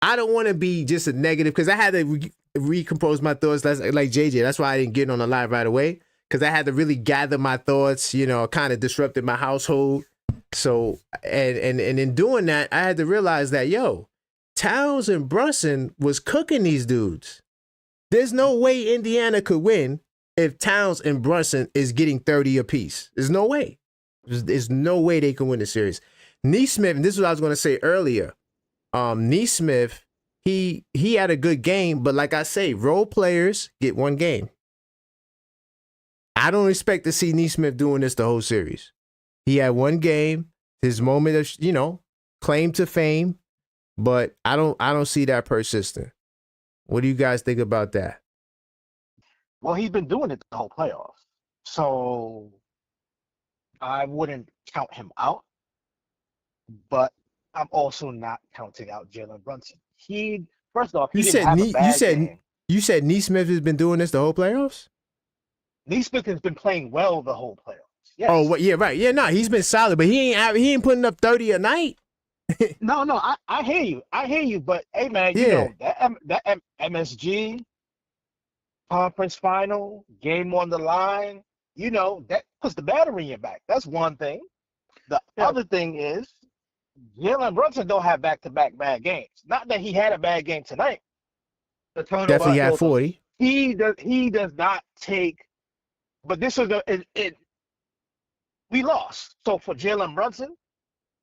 I don't want to be just a negative because I had to recompose my thoughts. That's like JJ. That's why I didn't get on the live right away, because I had to really gather my thoughts. Kind of disrupted my household. So, and in doing that, I had to realize that, Towns and Brunson was cooking these dudes. There's no way Indiana could win if Towns and Brunson is getting 30 apiece. There's no way. There's no way they can win the series. Neesmith, and this is what I was going to say earlier. Neesmith, he had a good game, but like I say, role players get one game. I don't expect to see Neesmith doing this the whole series. He had one game, his moment of, claim to fame, but I don't see that persistent. What do you guys think about that? Well, he's been doing it the whole playoffs, so I wouldn't count him out. But I'm also not counting out Jalen Brunson. First off, he didn't have a bad game. You said Neesmith has been doing this the whole playoffs? Neesmith has been playing well the whole playoffs. Yes. Oh, yeah, right. Yeah, no, he's been solid, but he ain't putting up 30 a night. No, I hear you, but hey, man, that MSG conference final game on the line, that puts the battery in your back. That's one thing. The other thing is Jalen Brunson don't have back-to-back bad games. Not that he had a bad game tonight. Definitely had 40. He does not take. But this was we lost. So for Jalen Brunson,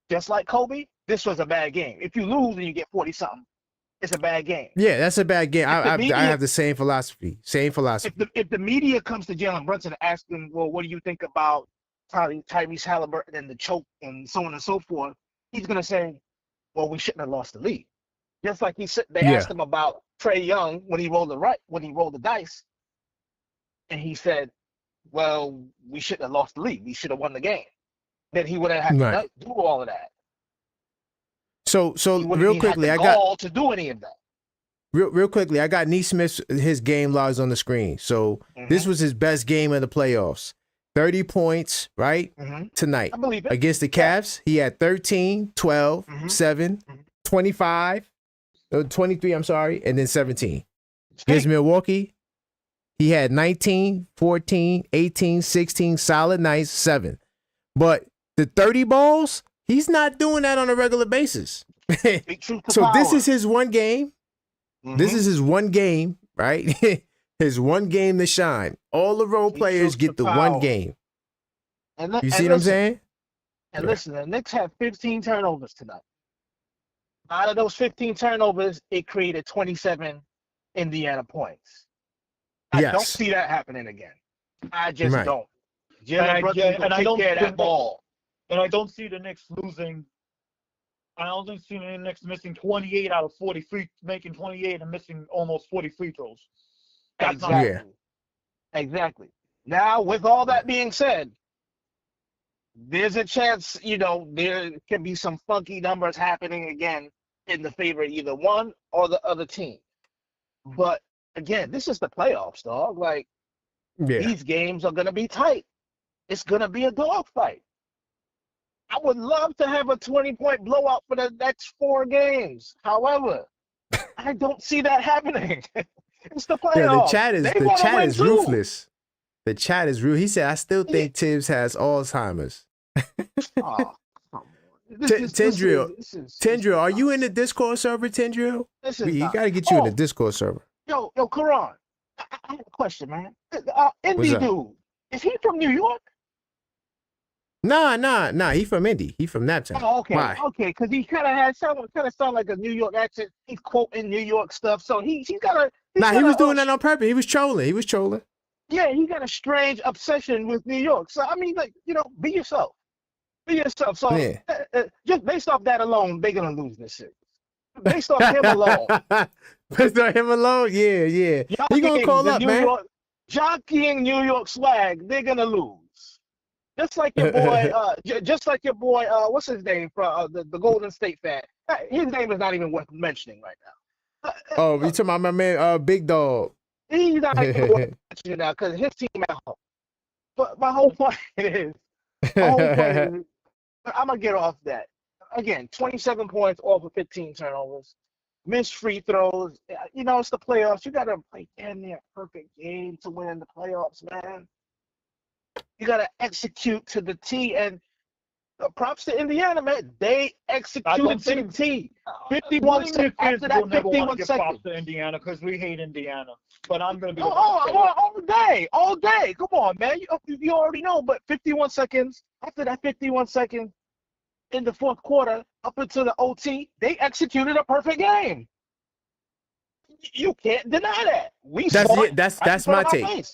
just like Kobe, this was a bad game. If you lose and you get 40-something, it's a bad game. Yeah, that's a bad game. I have the same philosophy. If the media comes to Jalen Brunson and asks him, well, what do you think about Tyrese Halliburton and the choke and so on and so forth, he's going to say, well, we shouldn't have lost the lead. Just like they asked him about Trae Young when he rolled the dice, and he said, well, we shouldn't have lost the lead. We should have won the game. Then he wouldn't have to do all of that. So real quickly, I got to do any of that. Real quickly, I got Neesmith's his game logs on the screen. So this was his best game of the playoffs. 30 points, right? Tonight. I believe it. Against the Cavs, he had 13, 12, 7, 25, 23, I'm sorry, and then 17. Against Milwaukee, he had 19, 14, 18, 16, solid nights, 7. But the 30 balls, he's not doing that on a regular basis. So this is his one game. This is his one game, right? His one game to shine. All the role players get the one game. You see what I'm saying? And listen, the Knicks had 15 turnovers tonight. Out of those 15 turnovers, it created 27 Indiana points. I don't see that happening again. I just don't. And I don't see the Knicks losing I only seen the Knicks missing 28 out of 40 making 28 and missing almost 40 free throws. That's not Exactly. Yeah. Exactly. Now, with all that being said, there's a chance, there can be some funky numbers happening again in the favor of either one or the other team. But again, this is the playoffs, dog. Like, Yeah. these games are going to be tight. It's going to be a dogfight. I would love to have a 20-point blowout for the next 4 games. However, I don't see that happening. It's the playoffs. Yeah, the chat is too. ruthless. The chat is real. He said, I still think Tibbs has Alzheimer's. Oh, come on. Tendril, are you in the Discord server, Tendril? We got to get you in the Discord server. Yo, Karan, I have a question, man. Indy dude, is he from New York? Nah. He from Indy. He from Naptown. Oh, okay. Why? Okay, because he kind of sound like a New York accent. He's quoting New York stuff, so he's got a. He was doing that on purpose. He was trolling. Yeah, he got a strange obsession with New York. So I mean, like, be yourself. Be yourself. So just based off that alone, they're gonna lose this series. Based off him alone. Based on him alone, yeah. He gonna call up, man. Jockeying New York swag, they're gonna lose. Just like your boy, what's his name from the Golden State fan? His name is not even worth mentioning right now. Oh, you talking about my man, Big Dog? He's not even worth mentioning now because his team at home. But my whole point is, I'm gonna get off that. Again, 27 points off of 15 turnovers, missed free throws. It's the playoffs. You gotta play damn near perfect game to win the playoffs, man. You got to execute to the T, and props to Indiana, man. They executed to the T. 51 seconds after that 51 seconds. Props to Indiana because we hate Indiana. But I'm going to be all day. Come on, man. You already know, but 51 seconds after that 51 seconds in the fourth quarter up into the OT, they executed a perfect game. You can't deny that. That's my take.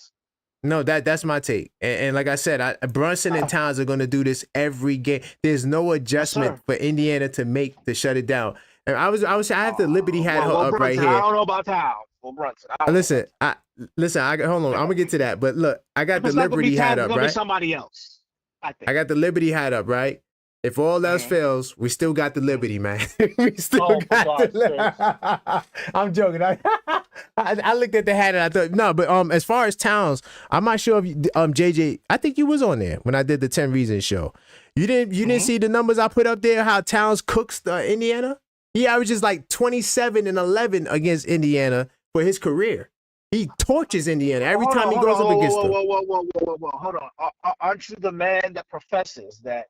No, that's my take. And like I said, Brunson and Towns are going to do this every game. There's no adjustment for Indiana to make to shut it down. And I have the Liberty hat up right here. I don't know about Towns. Well, Brunson. Listen. Hold on. I'm gonna get to that. But look, I got the Liberty hat up, right? Somebody else. I got the Liberty hat up, right? If all else fails, we still got the Liberty, man. We still got the. I'm joking. I looked at the hat and I thought, no, but as far as Towns, I'm not sure if JJ. I think you was on there when I did the 10 Reasons show. You didn't see the numbers I put up there? How Towns cooks Indiana? He averages like 27 and 11 against Indiana for his career. He torches Indiana every time he goes up against them. Whoa. Hold on. Aren't you the man that professes that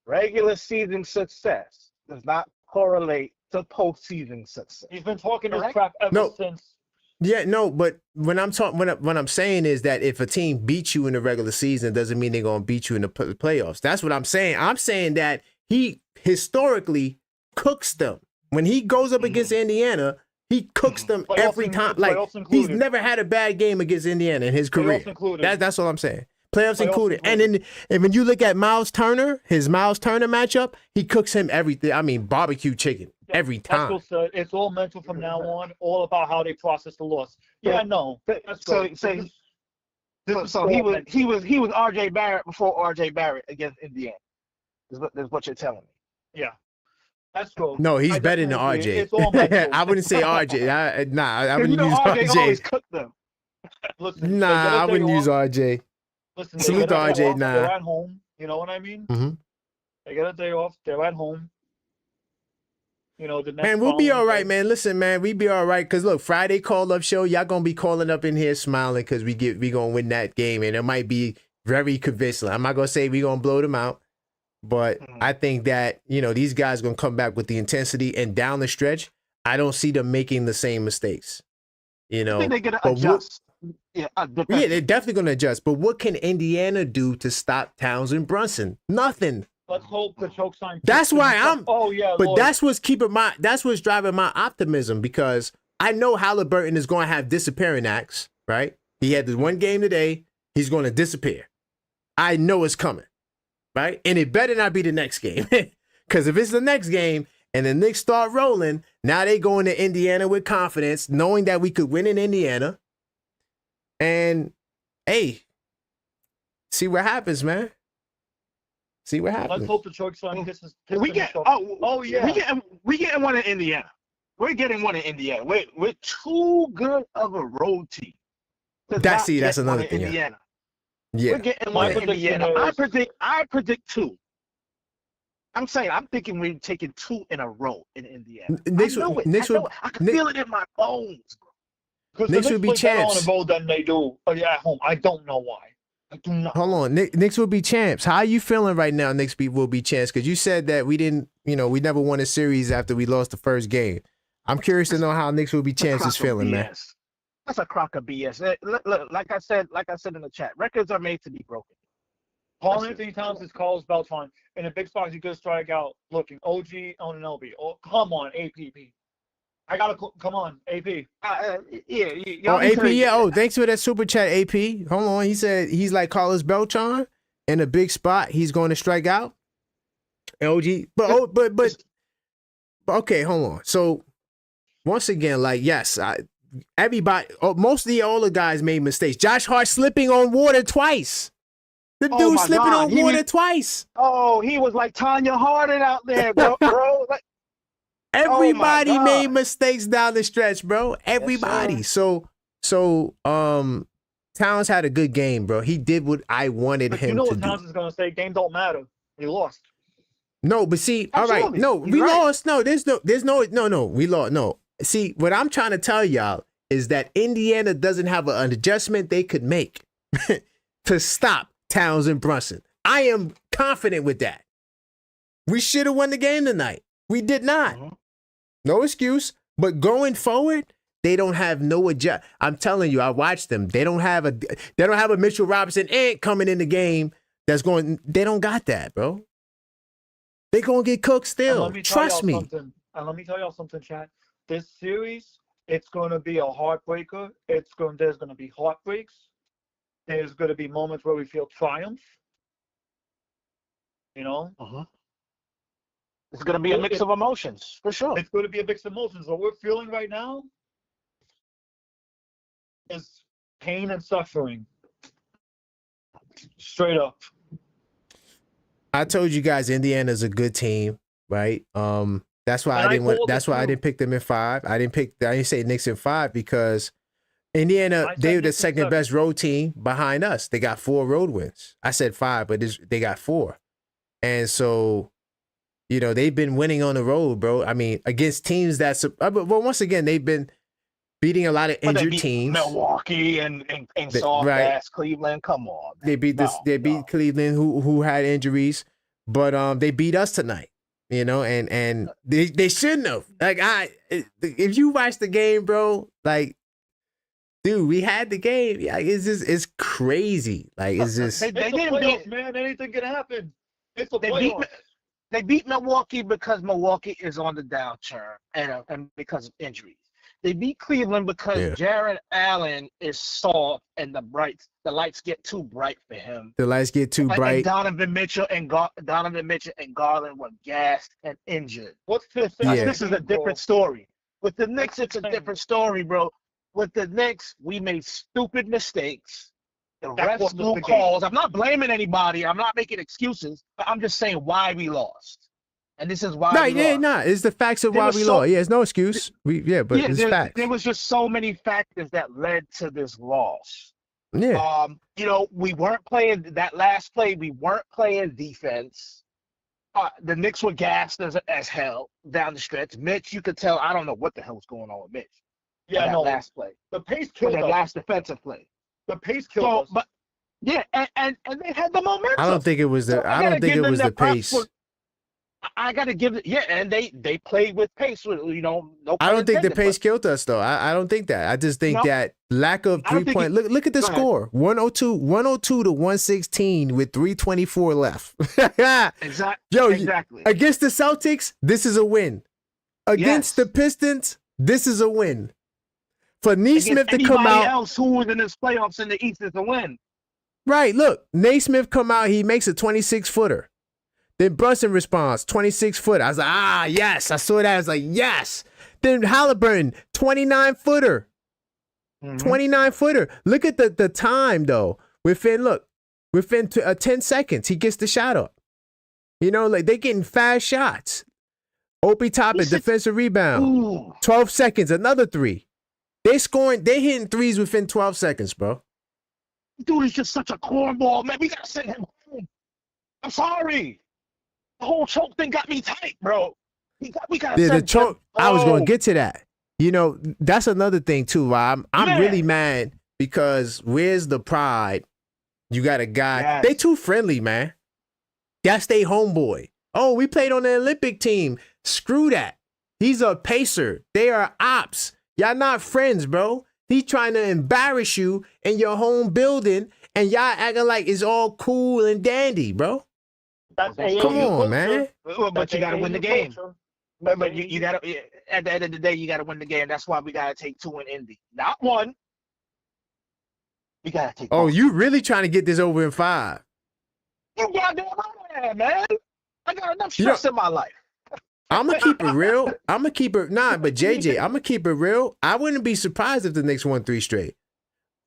regular season success does not correlate to postseason success? He's been talking this crap ever since. Yeah, no, but when I'm talking, what I'm saying is that if a team beats you in the regular season, doesn't mean they're gonna beat you in the playoffs. That's what I'm saying. I'm saying that he historically cooks them. When he goes up against Indiana, he cooks them every time. Like, he's never had a bad game against Indiana in his career. That's what I'm saying. Playoffs included. And when you look at Miles Turner, his Miles Turner matchup, he cooks him everything. I mean, barbecue chicken every time. It's all mental from now on, all about how they process the loss. Yeah, no. So he was R.J. Barrett before R.J. Barrett against Indiana. Is what you're telling me. Yeah. That's cool. No, he's better than RJ. It's all mental. I wouldn't say RJ. I wouldn't use RJ. RJ. Always cook them. Listen, I wouldn't use RJ. Listen, salute to RJ. They're at home. You know what I mean? Mm-hmm. They get a day off. They're at home. The next man, we'll be all right, man. Listen, man, we be all right. Cause look, Friday call-up show, y'all gonna be calling up in here smiling because we gonna win that game, and it might be very convincing. I'm not gonna say we gonna blow them out. But I think that, these guys are going to come back with the intensity, and down the stretch, I don't see them making the same mistakes. I think they're going to adjust. They're definitely going to adjust. But what can Indiana do to stop Towns and Brunson? Nothing. Let's hope the choke sign. That's why I'm. Oh yeah. But Lord. That's what's driving my optimism, because I know Halliburton is going to have disappearing acts. Right? He had the one game today. He's going to disappear. I know it's coming. Right? And it better not be the next game. Because if it's the next game and the Knicks start rolling. Now they go into Indiana with confidence, knowing that we could win in Indiana. And hey, see what happens, man. See what happens. Let's hope the choke slam kisses. We get yeah. we getting one in Indiana. We're getting one in Indiana. We're too good of a road team. That's another thing. Indiana. Yeah. We're getting one in Indiana. I predict 2. I'm thinking we're taking 2 in a row in Indiana. I can feel it in my bones. Because Knicks would be champs on the road than they do at home. I don't know why. I do not. Hold on, Knicks will be champs. How are you feeling right now? Knicks will be champs because you said that we didn't, we never won a series after we lost the first game. I'm curious to know how Knicks will be champs is feeling, man. That's a crock of BS. Look, like I said in the chat, records are made to be broken. Paul Anthony Towns' call is about time. In a big spot, he could strike out looking. OG on an LB. Oh, come on, APP. I gotta come on, AP. AP, yeah. Oh, thanks for that super chat, AP. Hold on. He said he's like Carlos Beltran in a big spot. He's going to strike out. LG, but okay, hold on. So once again, most of the older guys made mistakes. Josh Hart slipping on water twice. The dude slipping on water twice. Oh, he was like Tanya Harding out there, bro. Everybody made mistakes down the stretch, bro. Everybody. Yes, so Towns had a good game, bro. He did what I wanted him to do. You know what Towns is gonna say? Game don't matter. He lost. No, but see, Absolutely. all right. No, we lost. No, there's no, we lost. No. See, what I'm trying to tell y'all is that Indiana doesn't have an adjustment they could make to stop Towns and Brunson. I am confident with that. We should have won the game tonight. We did not. Mm-hmm. No excuse. But going forward, they don't have no adjust. I'm telling you, I watched them. They don't have a Mitchell Robinson coming in the game that's going. They don't got that, bro. They gonna get cooked still. Trust me. And let me tell y'all something, chat. This series, it's gonna be a heartbreaker. There's gonna be heartbreaks. There's gonna be moments where we feel triumph. It's going to be a mix of emotions, for sure. It's going to be a mix of emotions. What we're feeling right now is pain and suffering. Straight up. I told you guys Indiana's a good team, right? That's why I didn't pick them in 5. I didn't say Knicks in 5 because Indiana, they were the second best road team behind us. They got 4 road wins. I said 5, but they got 4. And so they've been winning on the road, bro. I mean, against teams but once again, they've been beating a lot of injured teams. Milwaukee and soft ass Cleveland. Come on, man. They beat Cleveland, who had injuries, but they beat us tonight. And they shouldn't have. Like if you watch the game, bro, like, dude, we had the game. Yeah, it's crazy. Like it's just they didn't beat, man. Anything can happen. It's the playoffs. They beat Milwaukee because Milwaukee is on the downturn and because of injuries. They beat Cleveland because Jared Allen is soft and the lights get too bright for him. The lights get too bright. And Donovan Mitchell and Garland were gassed and injured. What's this? This is a different story. With the Knicks, it's a different story, bro. With the Knicks, we made stupid mistakes. The refs blew calls. I'm not blaming anybody. I'm not making excuses. But I'm just saying why we lost. And this is why we lost. It's the facts of why we lost. Yeah, it's no excuse. It's facts. There was just so many factors that led to this loss. Yeah. We weren't playing that last play. We weren't playing defense. The Knicks were gassed as hell down the stretch. Mitch, you could tell. I don't know what the hell was going on with Mitch. Yeah, that last play. The pace killed us. Last defensive play. The pace killed us. But yeah, and they had the momentum. I don't think it was the pace. I got to give it. Yeah, and they played with pace. No. I don't think the pace killed us though. I don't think that. I just think that lack of 3-point. Look at the score. 102 to 116 with 3:24 left. Exactly. Against the Celtics, this is a win. Against the Pistons, this is a win. For Naismith to come out. Anybody else who was in this playoffs in the East is a win. Right. Look, Naismith come out. He makes a 26-footer. Then Brunson responds, 26-footer. I was like, yes. I saw that. I was like, yes. Then Halliburton, 29-footer. 29-footer. Look at the time, though. Within 10 seconds, he gets the shot up. You know, like they getting fast shots. Opie Toppin, defensive rebound. Ooh. 12 seconds, another 3. They hitting threes within 12 seconds, bro. Dude is just such a cornball, man. We gotta send him home. I'm sorry. The whole choke thing got me tight, bro. We gotta The send choke. him I was going home. to get to that. You know, that's another thing too. I'm Man. really mad because where's the pride? You got a guy. Yes. They too friendly, man. That's they homeboy. Oh, we played on the Olympic team. Screw that. He's a pacer. They are ops. Y'all not friends, bro. He's trying to embarrass you in your home building, and y'all acting like it's all cool and dandy, bro. That's Come Come AAU on, culture. man. But you gotta win the AAU game. culture. But you gotta, at the end of the day, you gotta win the game. That's why we gotta take 2 in Indy, not 1. We gotta take. Oh, both. you really trying to get this over in 5? You goddamn right, man. I got enough stress in my life. I'm going to keep it real. But JJ, I'm going to keep it real. I wouldn't be surprised if the Knicks won 3 straight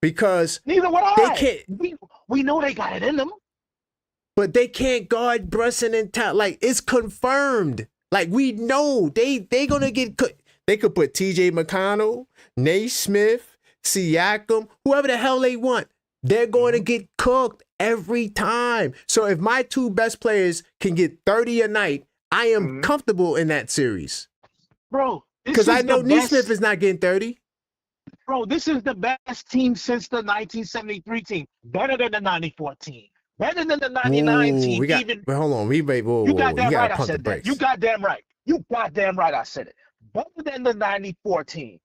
because Neither would they I. can't, We know they got it in them. but they can't guard Brunson and like it's confirmed. Like we know they going to get cooked. They could put TJ McConnell, Naismith, Siakam, whoever the hell they want. They're going to get cooked every time. So if my 2 best players can get 30 a night, I am comfortable in that series. Bro, Because I know Naismith is not getting 30. Bro, this is the best team since the 1973 team. Better than the 94 team. Better than the 99 team. But hold on. We goddamn gotta right I pump the said that. brakes. You goddamn right. You goddamn right I said it. Better than the 94 team.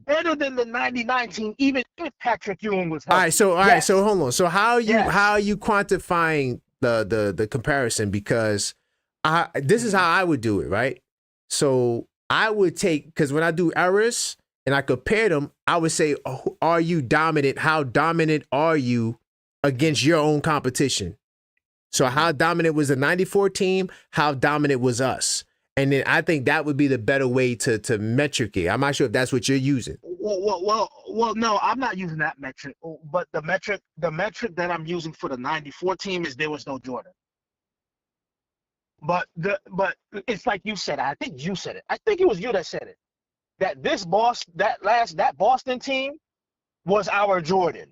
Better than the 99 team, even if Patrick Ewing was healthy. All right, so hold on. So how are you Yes. how are you quantifying the comparison? Because this is how I would do it, right? So I would take, because when I do errors and I compare them, I would say, oh, are you dominant? How dominant are you against your own competition? So how dominant was the 94 team? How dominant was us? And then I think that would be the better way to metric it. I'm not sure if that's what you're using. Well, no, I'm not using that metric. But the metric that I'm using for the 94 team is there was no Jordan. But it's like you said. I think you said it. I think it was you that said it. That that Boston team was our Jordan.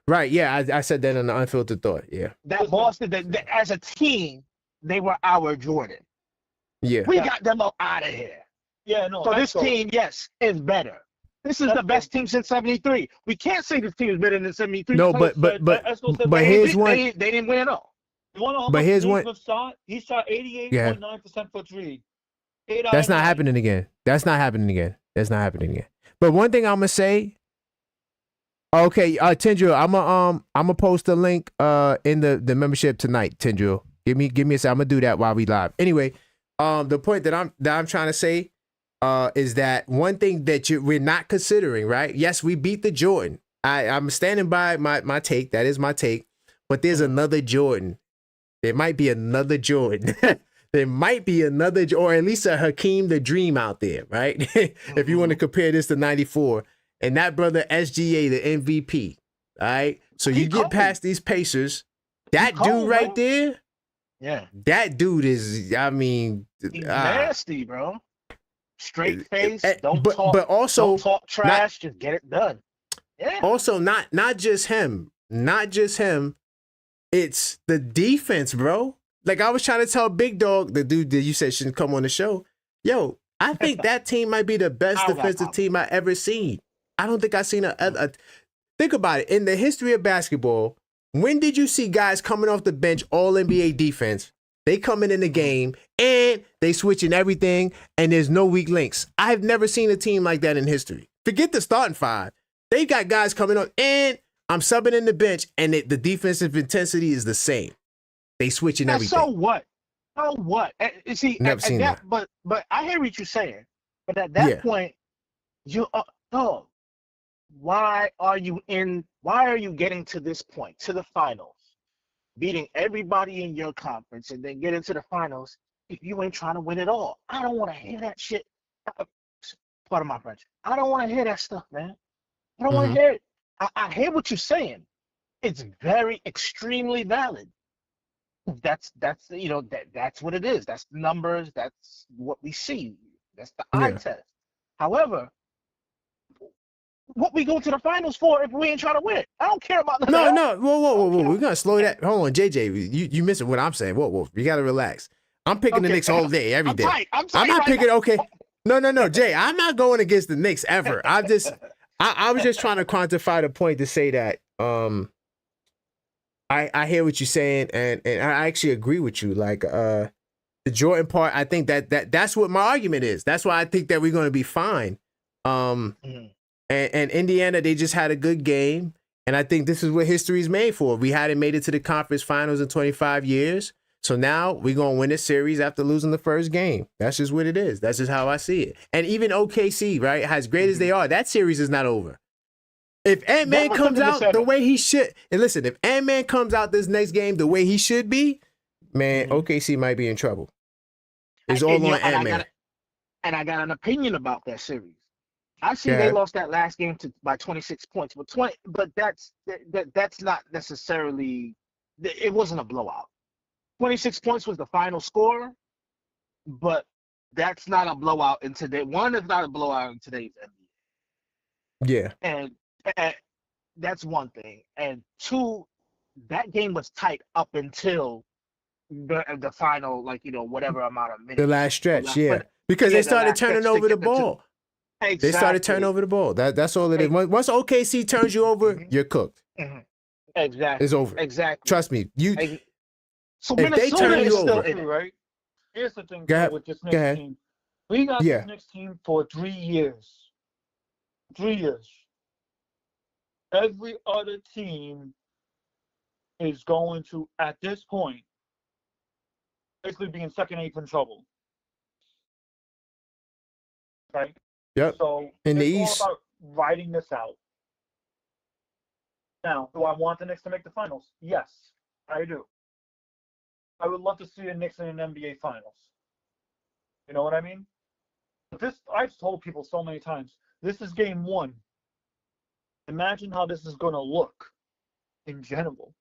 Right? Yeah, I said that in the unfiltered thought. Yeah. That Boston, that as a team, they were our Jordan. Yeah. We got them up out of here. Yeah, no. So this team, yes, is better. This is the best team since '73. We can't say this team is better than '73. No, but here's one. They didn't win it all. You want to know But here's one. Shot? He shot 88.9% for 3. That's not happening again. That's not happening again. But one thing I'm gonna say. Okay, Tendril, I'm gonna post a link in the membership tonight. Tendril, give me a second. I'm gonna do that while we live. Anyway, the point that I'm trying to say is that one thing that we're not considering, right? Yes, we beat the Jordan. I'm standing by my take. That is my take. But there's another Jordan. There might be another Jordan. There might be another, or at least a Hakeem the Dream out there, right? If you want to compare this to 94. And that brother SGA, the MVP, all right? So you get past these Pacers. That dude right there, yeah, that dude is, I mean. He's nasty, bro. Straight face, don't talk trash, just get it done. Yeah. Also, not just him. It's the defense, bro. Like I was trying to tell Big Dog, the dude that you said shouldn't come on the show. Yo, I think that team might be the best defensive team I ever seen. I don't think I've seen a think about it. In the history of basketball, when did you see guys coming off the bench, all NBA defense? They coming in the game and they switching everything and there's no weak links. I've never seen a team like that in history. Forget the starting 5. They got guys coming on and I'm subbing in the bench and the defensive intensity is the same. They switching everything. So what? So what? See, never seen that. But I hear what you're saying. But at that point, why are you getting to this point, to the finals? beating everybody in your conference, and then get into the finals if you ain't trying to win it all. I don't want to hear that shit. Pardon my French. I don't want to hear that stuff, man. I don't want to hear it. I hear what you're saying. It's very extremely valid. That's that's what it is. That's the numbers. That's what we see. That's the eye test. However, what we go to the finals for if we ain't trying to win? I don't care about that. No. Whoa. We're gonna slow that. Hold on, JJ. You missing what I'm saying. Whoa. You gotta relax. I'm picking the Knicks all day, every day. I'm not picking. Okay. No, Jay. I'm not going against the Knicks ever. I was just trying to quantify the point to say that. I hear what you're saying, and I actually agree with you. Like the Jordan part, I think that's what my argument is. That's why I think that we're gonna be fine. And Indiana, they just had a good game. And I think this is what history is made for. We hadn't made it to the conference finals in 25 years. So now we're going to win this series after losing the first game. That's just what it is. That's just how I see it. And even OKC, right, as great as they are, that series is not over. If Ant-Man comes out the way he should, and listen, if Ant-Man comes out this next game the way he should be, man, OKC might be in trouble. It's all on Ant-Man. And I got an opinion about that series. I see they lost that last game by 26 points, but that's not necessarily. It wasn't a blowout. 26 points was the final score, but that's not a blowout in today. One is not a blowout in today's NBA. Yeah, and that's one thing. And two, that game was tight up until the final, whatever amount of minutes. The last stretch, because they started turning over the ball. Exactly. They started turning over the ball. That's all it is. Once OKC turns you over, you're cooked. Exactly. It's over. Exactly. Trust me. So if they turn you over, right? Here's the thing with this Go Knicks ahead. team. We got this Knicks team for 3 years. 3 years. Every other team is going to, at this point, basically be in second, eighth in trouble. Right? Yep. So in the it's East, all about riding this out. Now, do I want the Knicks to make the finals? Yes, I do. I would love to see the Knicks in an NBA Finals. You know what I mean? But I've told people so many times, this is game one. Imagine how this is going to look in general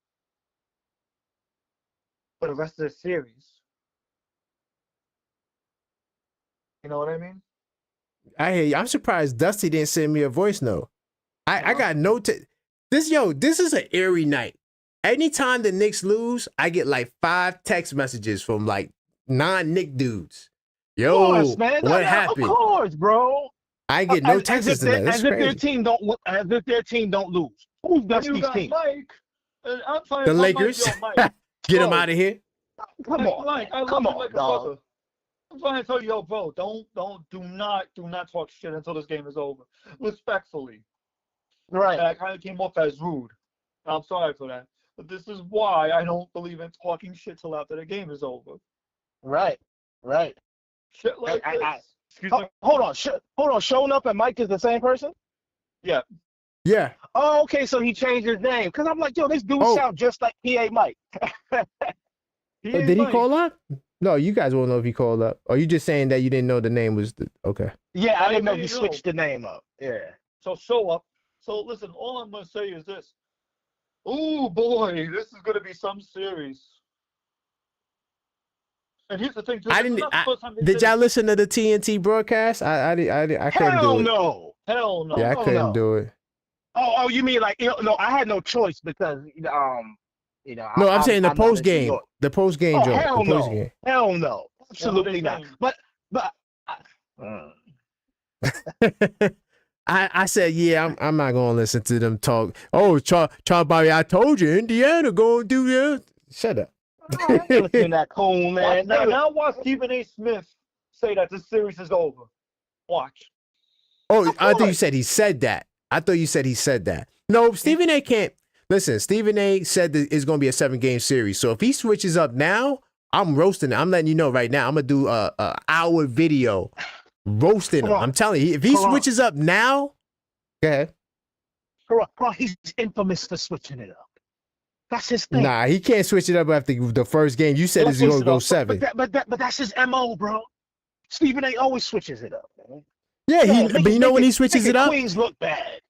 for the rest of the series. You know what I mean? I hear you. I'm surprised Dusty didn't send me a voice note. I got no this is an eerie night. Anytime the Knicks lose, I get like 5 text messages from like non-Knick dudes. Yo, of course, man. what happened? Of course, bro. I get no texts tonight. That's as if their crazy. team don't lose. Who's Dusty's team? Mike, I'm trying The to Lakers. Mike. Get them out of here. Come on, Mike, I come love you on, like a dog. brother. I'm trying to tell you, bro, do not talk shit until this game is over. Respectfully. Right. And I kind of came off as rude. I'm sorry for that. But this is why I don't believe in talking shit till after the game is over. Right. Shit like this. Excuse me. Hold on. Showing up and Mike is the same person? Yeah. Yeah. Oh, okay. So he changed his name. Because I'm like, yo, this dude sounds just like PA Mike. Did he call up? No, you guys won't know if he called up. Or you just saying that you didn't know the name was okay. Yeah, I didn't know you switched the name up. Yeah. So show up. So listen, all I'm going to say is this. Oh, boy, this is going to be some series. And here's the thing, too. Did y'all listen to the TNT broadcast? I couldn't do it. Hell no. Yeah, I couldn't do it. Oh, you mean like no? I had no choice because No, I'm saying the post game. The post game joke. Hell the post no. game. Hell no. Absolutely not. But I said, yeah, I'm not gonna listen to them talk. Oh, Bobby, I told you, Indiana gonna do this. Shut up. I ain't listening to that coon man. Now watch Stephen A. Smith say that this series is over. Watch. Oh, I thought you said he said that. I thought you said he said that. No, Stephen A. can't. Listen, Stephen A. said that it's going to be a 7-game series. So if he switches up now, I'm roasting it. I'm letting you know right now. I'm going to do a hour video roasting him. I'm telling you, if he switches up now, go ahead. He's infamous for switching it up. That's his thing. Nah, he can't switch it up after the first game. You said it's going to go 7. But that's his MO, bro. Stephen A. always switches it up, man. Yeah, but you know when he switches it up? Queens look bad.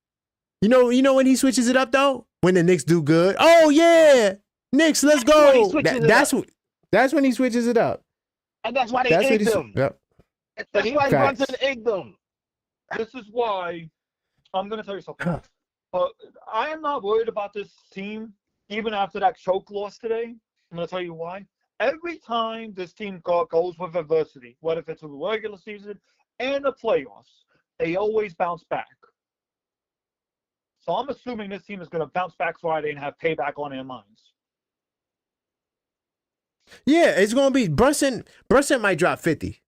You know when he switches it up, though? When the Knicks do good. Oh, yeah. Knicks, let's go. That's when he switches it up. And that's why they egged him. Yep. That's why Brunson egged them. This is why I'm going to tell you something. I am not worried about this team, even after that choke loss today. I'm going to tell you why. Every time this team goes with adversity, whether it's a regular season and the playoffs, they always bounce back. So I'm assuming this team is going to bounce back Friday and have payback on their minds. Yeah, it's going to be Brunson might drop 50.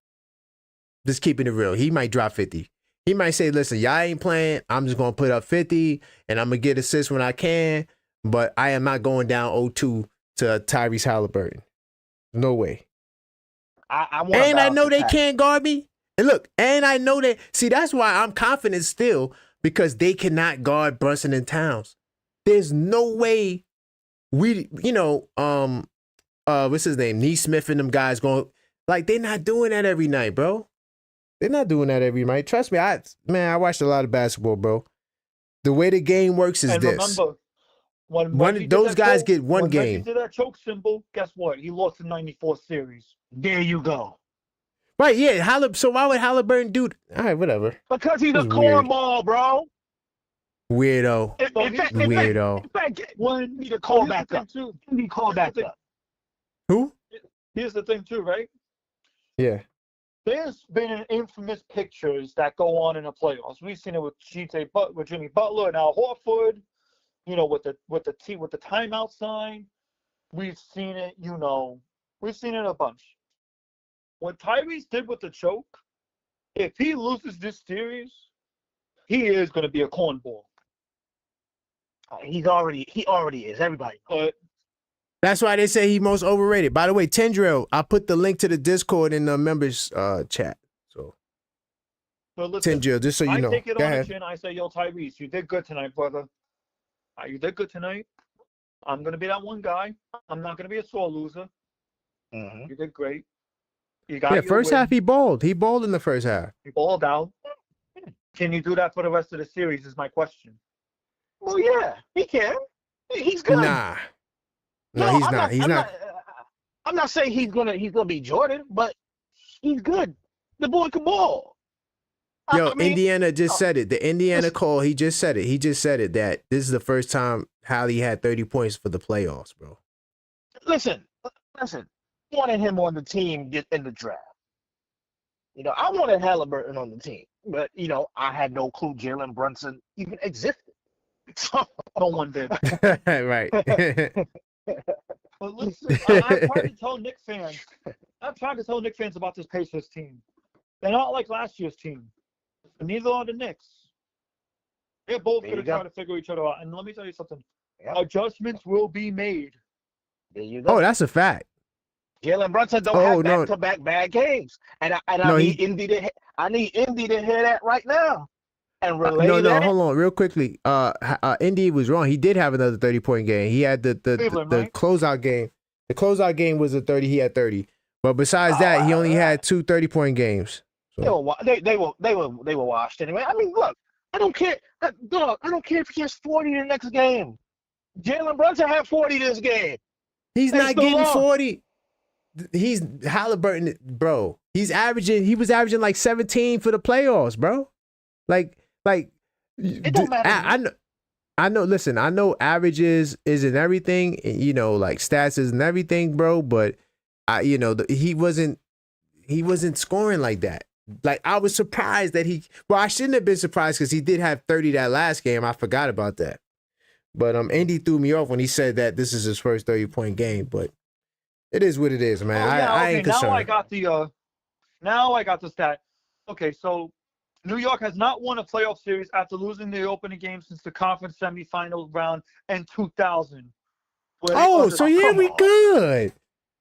Just keeping it real. He might drop 50. He might say, listen, y'all ain't playing. I'm just going to put up 50, and I'm going to get assists when I can, but I am not going down 0-2 to Tyrese Halliburton. No way. I know they can't guard me. And look, and I know that. See, that's why I'm confident still, because they cannot guard Brunson and Towns. There's no way what's his name? Neesmith and them guys going, like, they're not doing that every night, bro. They're not doing that every night. Trust me, I watched a lot of basketball, bro. The way the game works is this. Remember, when those guys get one when game. When he did that choke symbol, guess what? He lost the 94 series. There you go. Right, yeah. So why would Halliburton do? All right, whatever. Because he's a cornball, bro. Weirdo. Weirdo. In fact, when need to call back up. Need to call back up. Who? Here's the thing, too, right? Yeah. There's been infamous pictures that go on in the playoffs. We've seen it with with Jimmy Butler and Al Horford. With the timeout sign. We've seen it. We've seen it a bunch. What Tyrese did with the choke, if he loses this series, he is going to be a cornball. He already is. Everybody knows. But that's why they say he's most overrated. By the way, Tendril, I put the link to the Discord in the members chat. So listen, Tendril, just so you know. I take it on the chin. I say, yo, Tyrese, you did good tonight, brother. You did good tonight. I'm going to be that one guy. I'm not going to be a sore loser. Mm-hmm. You did great. You got first half he balled. He balled in the first half. He balled out. Can you do that for the rest of the series is my question. Well, yeah, he can. He's good. Nah, he's not. I'm not saying he's gonna be Jordan, but he's good. The boy can ball. Yo, Indiana just said it. The Indiana call, he just said it. He just said it that this is the first time Hallie had 30 points for the playoffs, bro. Listen. I wanted him on the team in the draft. I wanted Halliburton on the team, but I had no clue Jalen Brunson even existed. So, no one did. Right. But listen, I've tried to tell Knicks fans about this Pacers team. They're not like last year's team. And neither are the Knicks. They're both going to try to figure each other out. And let me tell you something. Yep. Adjustments will be made. There you go. Oh, that's a fact. Jalen Brunson don't have back-to-back bad games. And I need Indy to hear that right now. And relay that. Hold on, real quickly. Indy was wrong. He did have another 30-point game. He had the closeout game. The closeout game was a 30. He had 30. But besides that, he only had 2 30-point games. So. They were washed anyway. I mean, look, I don't care. Dog, I don't care if he has 40 in the next game. Jalen Brunson had 40 this game. He's not getting 40. He's Halliburton, bro. He was averaging like 17 for the playoffs, bro. Like it don't matter. I know. Listen, I know averages isn't everything. Like stats isn't everything, bro. But he wasn't scoring like that. Like I was surprised that I shouldn't have been surprised because he did have 30 that last game. I forgot about that. But Andy threw me off when he said that this is his first 30-point game. But it is what it is, man. I ain't concerned. Now I got the stat. Okay, so New York has not won a playoff series after losing the opening game since the conference semifinal round in 2000. So yeah, we good.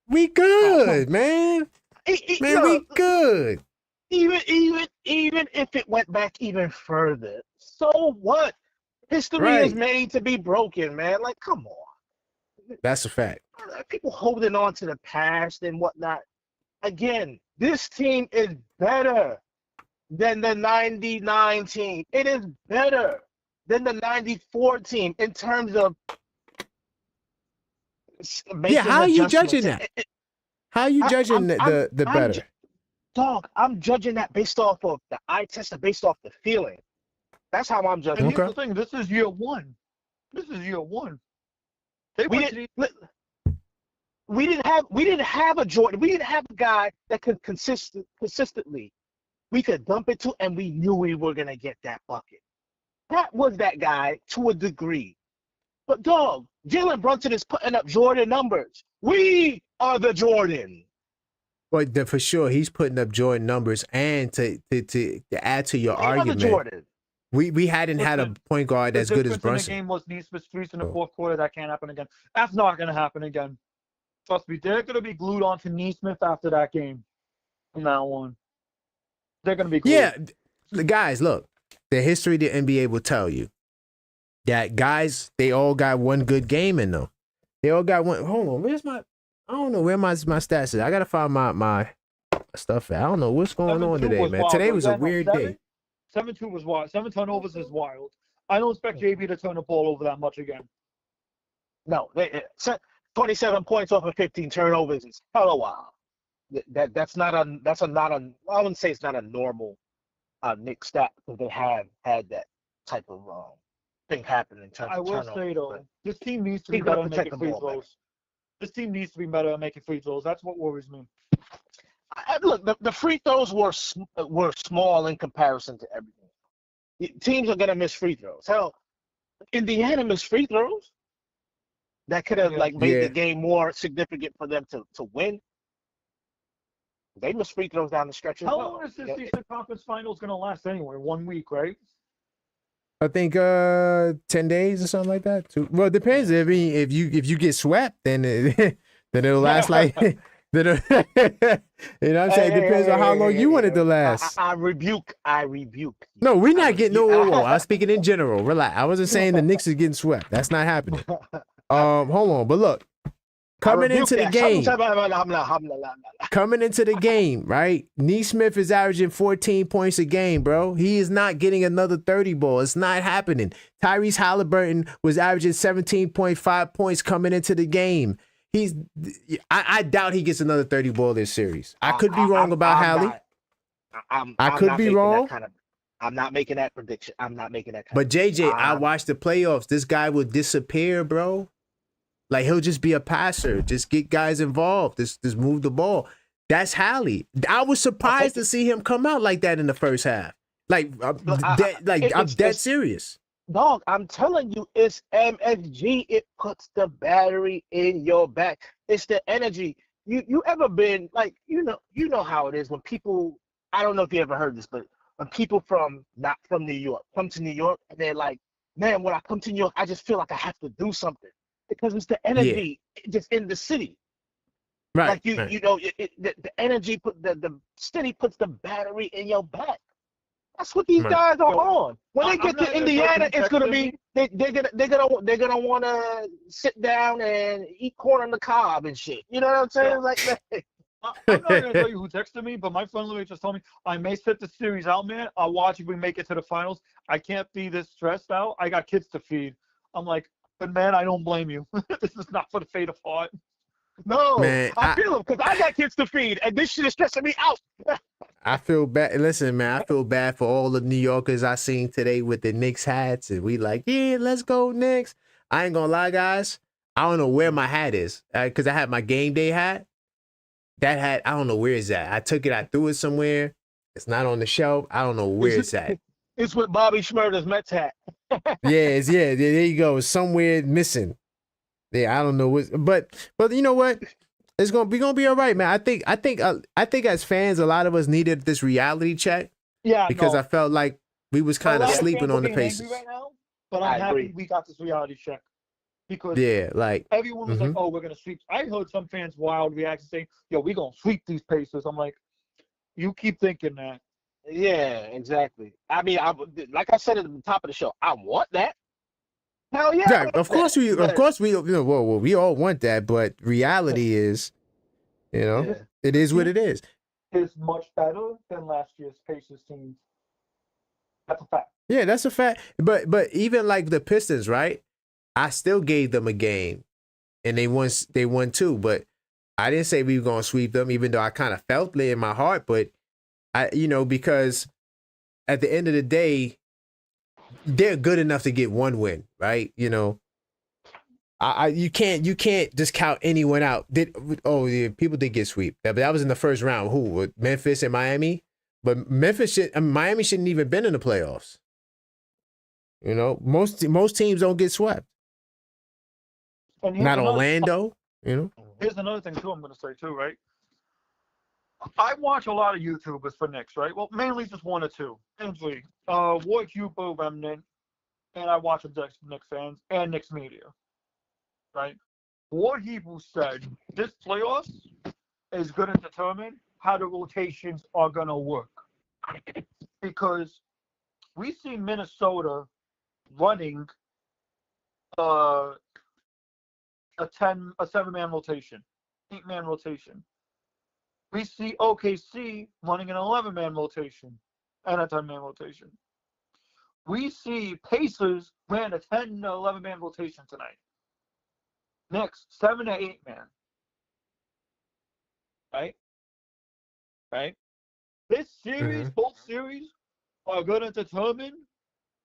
We good, man. We good. Even if it went back even further, so what? History is made to be broken, man. Like, come on. That's a fact. People holding on to the past and whatnot. Again, this team is better than the 99 team. It is better than the 94 team in terms of making Yeah, how are you adjustments. judging that? How are you judging the I'm better? Dog, I'm judging that based off of the eye test and based off the feeling. That's how I'm judging. And it. here's the thing: this is year one. This is year one. They We went to didn't. the We didn't have a Jordan. We didn't have a guy that could consistently. We could dump it to, and we knew we were gonna get that bucket. That was that guy to a degree. But dog, Jalen Brunson is putting up Jordan numbers. We are the Jordan. But for sure, he's putting up Jordan numbers, and to add to your We are the argument, Jordan. we hadn't had a Listen, point guard the as good as difference in Brunson. the game was Neesmith's threes in the fourth quarter. That can't happen again. That's not going to happen again. Trust me, they're going to be glued on to Neesmith after that game. From now on, they're going to be glued. Yeah, the guys, look, the history of the NBA will tell you that guys, they all got one good game in them. They all got one. Hold on, where's my? I don't know where my stats is. I gotta find my stuff. I don't know what's going on 7-2 today, was man. wild. Today was a Yeah, no, weird day. 7-2 was wild. 7 turnovers is wild. I don't expect JB to turn the ball over that much again. No, 27 points off of 15 turnovers is hella wild. That's not a I wouldn't say it's not a normal Knicks stat because they have had that type of thing happen in terms I of will turnovers. say though, but this team needs to be he's gonna better at protect making the free ball better. throws. This team needs to be better at making free throws. That's what worries me. Look, the free throws were small in comparison to everything. Teams are gonna miss free throws. Hell, Indiana missed free throws that could have made the game more significant for them to win. They missed free throws down the stretch as How well. long is this Eastern Conference Finals going to last anyway? 1 week, right? I think 10 days or something like that. Well, it depends. I mean, if you get swept, then it'll last like you know what I'm saying? It depends on how long you want it to last. I rebuke. No, we're not getting no. I was speaking in general. Relax. I wasn't saying the Knicks is getting swept. That's not happening. Hold on, but look, coming into the game, right? Neesmith is averaging 14 points a game, bro. He is not getting another 30 ball. It's not happening. Tyrese Halliburton was averaging 17.5 points coming into the game. I doubt he gets another 30 ball this series. I could be wrong about Hallie. I could be wrong. I'm not making that prediction. I'm not making that. But JJ, I watched the playoffs. This guy will disappear, bro. Like he'll just be a passer. Just get guys involved. Just move the ball. That's Hallie. I was surprised to see him come out like that in the first half. I'm dead serious. Dog, I'm telling you, it's MSG. It puts the battery in your back. It's the energy. You ever been like you know how it is when people. I don't know if you ever heard this, but when people not from New York come to New York and they're like, man, when I come to New York, I just feel like I have to do something because it's the energy just in the city. Right. Like the energy the city puts the battery in your back. That's what these guys are on. When they get to Indiana, it's gonna be they're gonna want to sit down and eat corn on the cob and shit. You know what I'm saying? Like, I'm not gonna tell you who texted me, but my friend literally just told me I may sit the series out, man. I'll watch if we make it to the finals. I can't be this stressed out. I got kids to feed. I'm like, but man, I don't blame you. This is not for the faint of heart. No, man, I feel them because I got kids to feed, and this shit is stressing me out. I feel bad. Listen, man, I feel bad for all the New Yorkers I seen today with the Knicks hats, and we like, yeah, let's go Knicks. I ain't gonna lie, guys. I don't know where my hat is because I had my game day hat. That hat, I don't know where it's at. I took it, I threw it somewhere. It's not on the shelf. I don't know where it's at. It's with Bobby Schmurder's Mets hat. There you go. It's somewhere missing. Yeah, I don't know what, but you know what? It's gonna be all right, man. I think as fans, a lot of us needed this reality check. Yeah, because I felt like we was kind of sleeping on the Pacers Pacers. right now, but I'm happy we got this reality check because everyone was like, "Oh, we're gonna sweep." I heard some fans wild reaction saying, "Yo, we gonna sweep these Pacers." I'm like, you keep thinking that. Yeah, exactly. I mean, like I said at the top of the show, I want that. Hell yeah. Right. Of course we well, we all want that, but reality is, Yeah. it is what it is. Is much better than last year's Pacers team. That's a fact. Yeah, that's a fact. But even like the Pistons, right? I still gave them a game, and they won too. But I didn't say we were gonna sweep them, even though I kind of felt it in my heart. But because at the end of the day, they're good enough to get one win, right? You can't just count anyone out. People did get sweep. But that was in the first round. Who? Memphis and Miami. But Miami shouldn't even been in the playoffs. Most teams don't get swept. And Not Orlando. Here's another thing too. I'm going to say too, right? I watch a lot of YouTubers for Knicks, right? Well, mainly just one or two. Mainly, York Knicks Remnant, and I watch Knicks fans and Knicks media, right? What Hebrew said, this playoffs is going to determine how the rotations are going to work, because we see Minnesota running a 7-man rotation, 8-man rotation. We see OKC running an 11-man rotation and a 10-man rotation. We see Pacers ran a 10 to 11-man rotation tonight. Next, 7 to 8-man. Right? This series, both series, are going to determine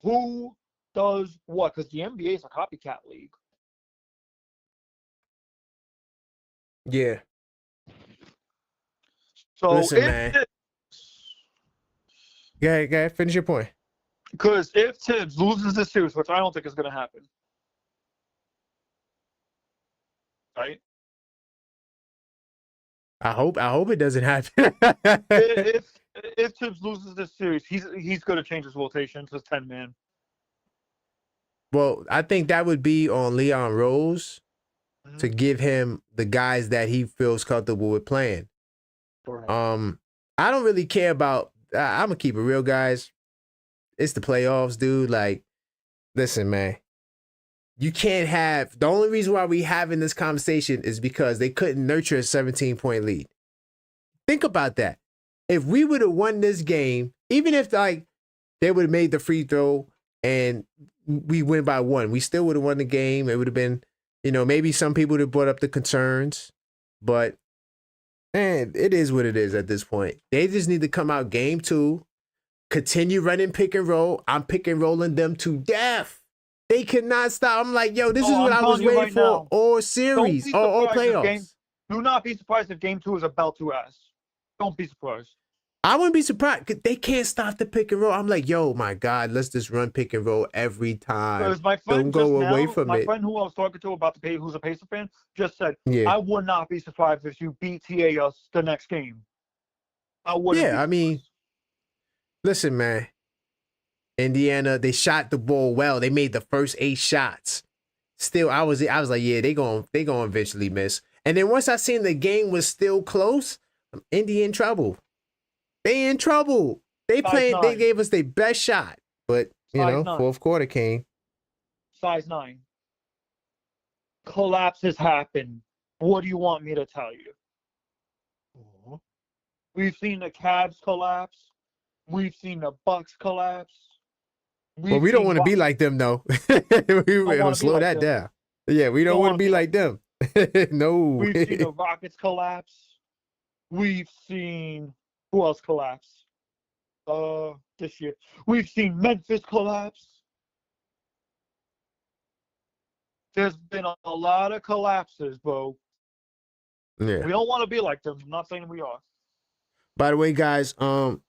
who does what, because the NBA is a copycat league. Yeah. So listen, man. Yeah, finish your point. Because if Tibbs loses this series, which I don't think is going to happen, right? I hope it doesn't happen. if Tibbs loses this series, he's going to change his rotation to 10-man. Well, I think that would be on Leon Rose to give him the guys that he feels comfortable with playing. Right. I don't really care about. I'm gonna keep it real, guys. It's the playoffs, dude. Like, listen, man. You can't have. The only reason why we having this conversation is because they couldn't nurture a 17-point lead. Think about that. If we would have won this game, even if like they would have made the free throw and we win by 1, we still would have won the game. It would have been, maybe some people would have brought up the concerns, but man, it is what it is at this point. They just need to come out game 2, continue running pick and roll. I'm pick and rolling them to death. They cannot stop. I'm like, yo, this is what I was waiting for now, all series, all playoffs. Do not be surprised if game 2 is a belt to ass. Don't be surprised. I wouldn't be surprised. They can't stop the pick and roll. I'm like, yo, my God, let's just run pick and roll every time. Because my friend Don't go away from my it. friend who I was talking to about who's a Pacer fan, just said, Yeah. I would not be surprised if you beat TA us the next game. I wouldn't. Yeah, I mean, listen, man. Indiana, they shot the ball well. They made the first 8 shots. Still, I was like, yeah, they gonna eventually miss. And then once I seen the game was still close, Indy in trouble. They in trouble. They gave us their best shot. But, fourth quarter came. Size 9. Collapses happen. What do you want me to tell you? Mhm. We've seen the Cavs collapse. We've seen the Bucks collapse. We don't want to be like them, though. We'll slow that down. Yeah, we don't want to be like them. No. We've seen the Rockets collapse. We've seen who else collapse? This year. We've seen Memphis collapse. There's been a lot of collapses, bro. Yeah. We don't want to be like them. I'm not saying we are. By the way, guys, final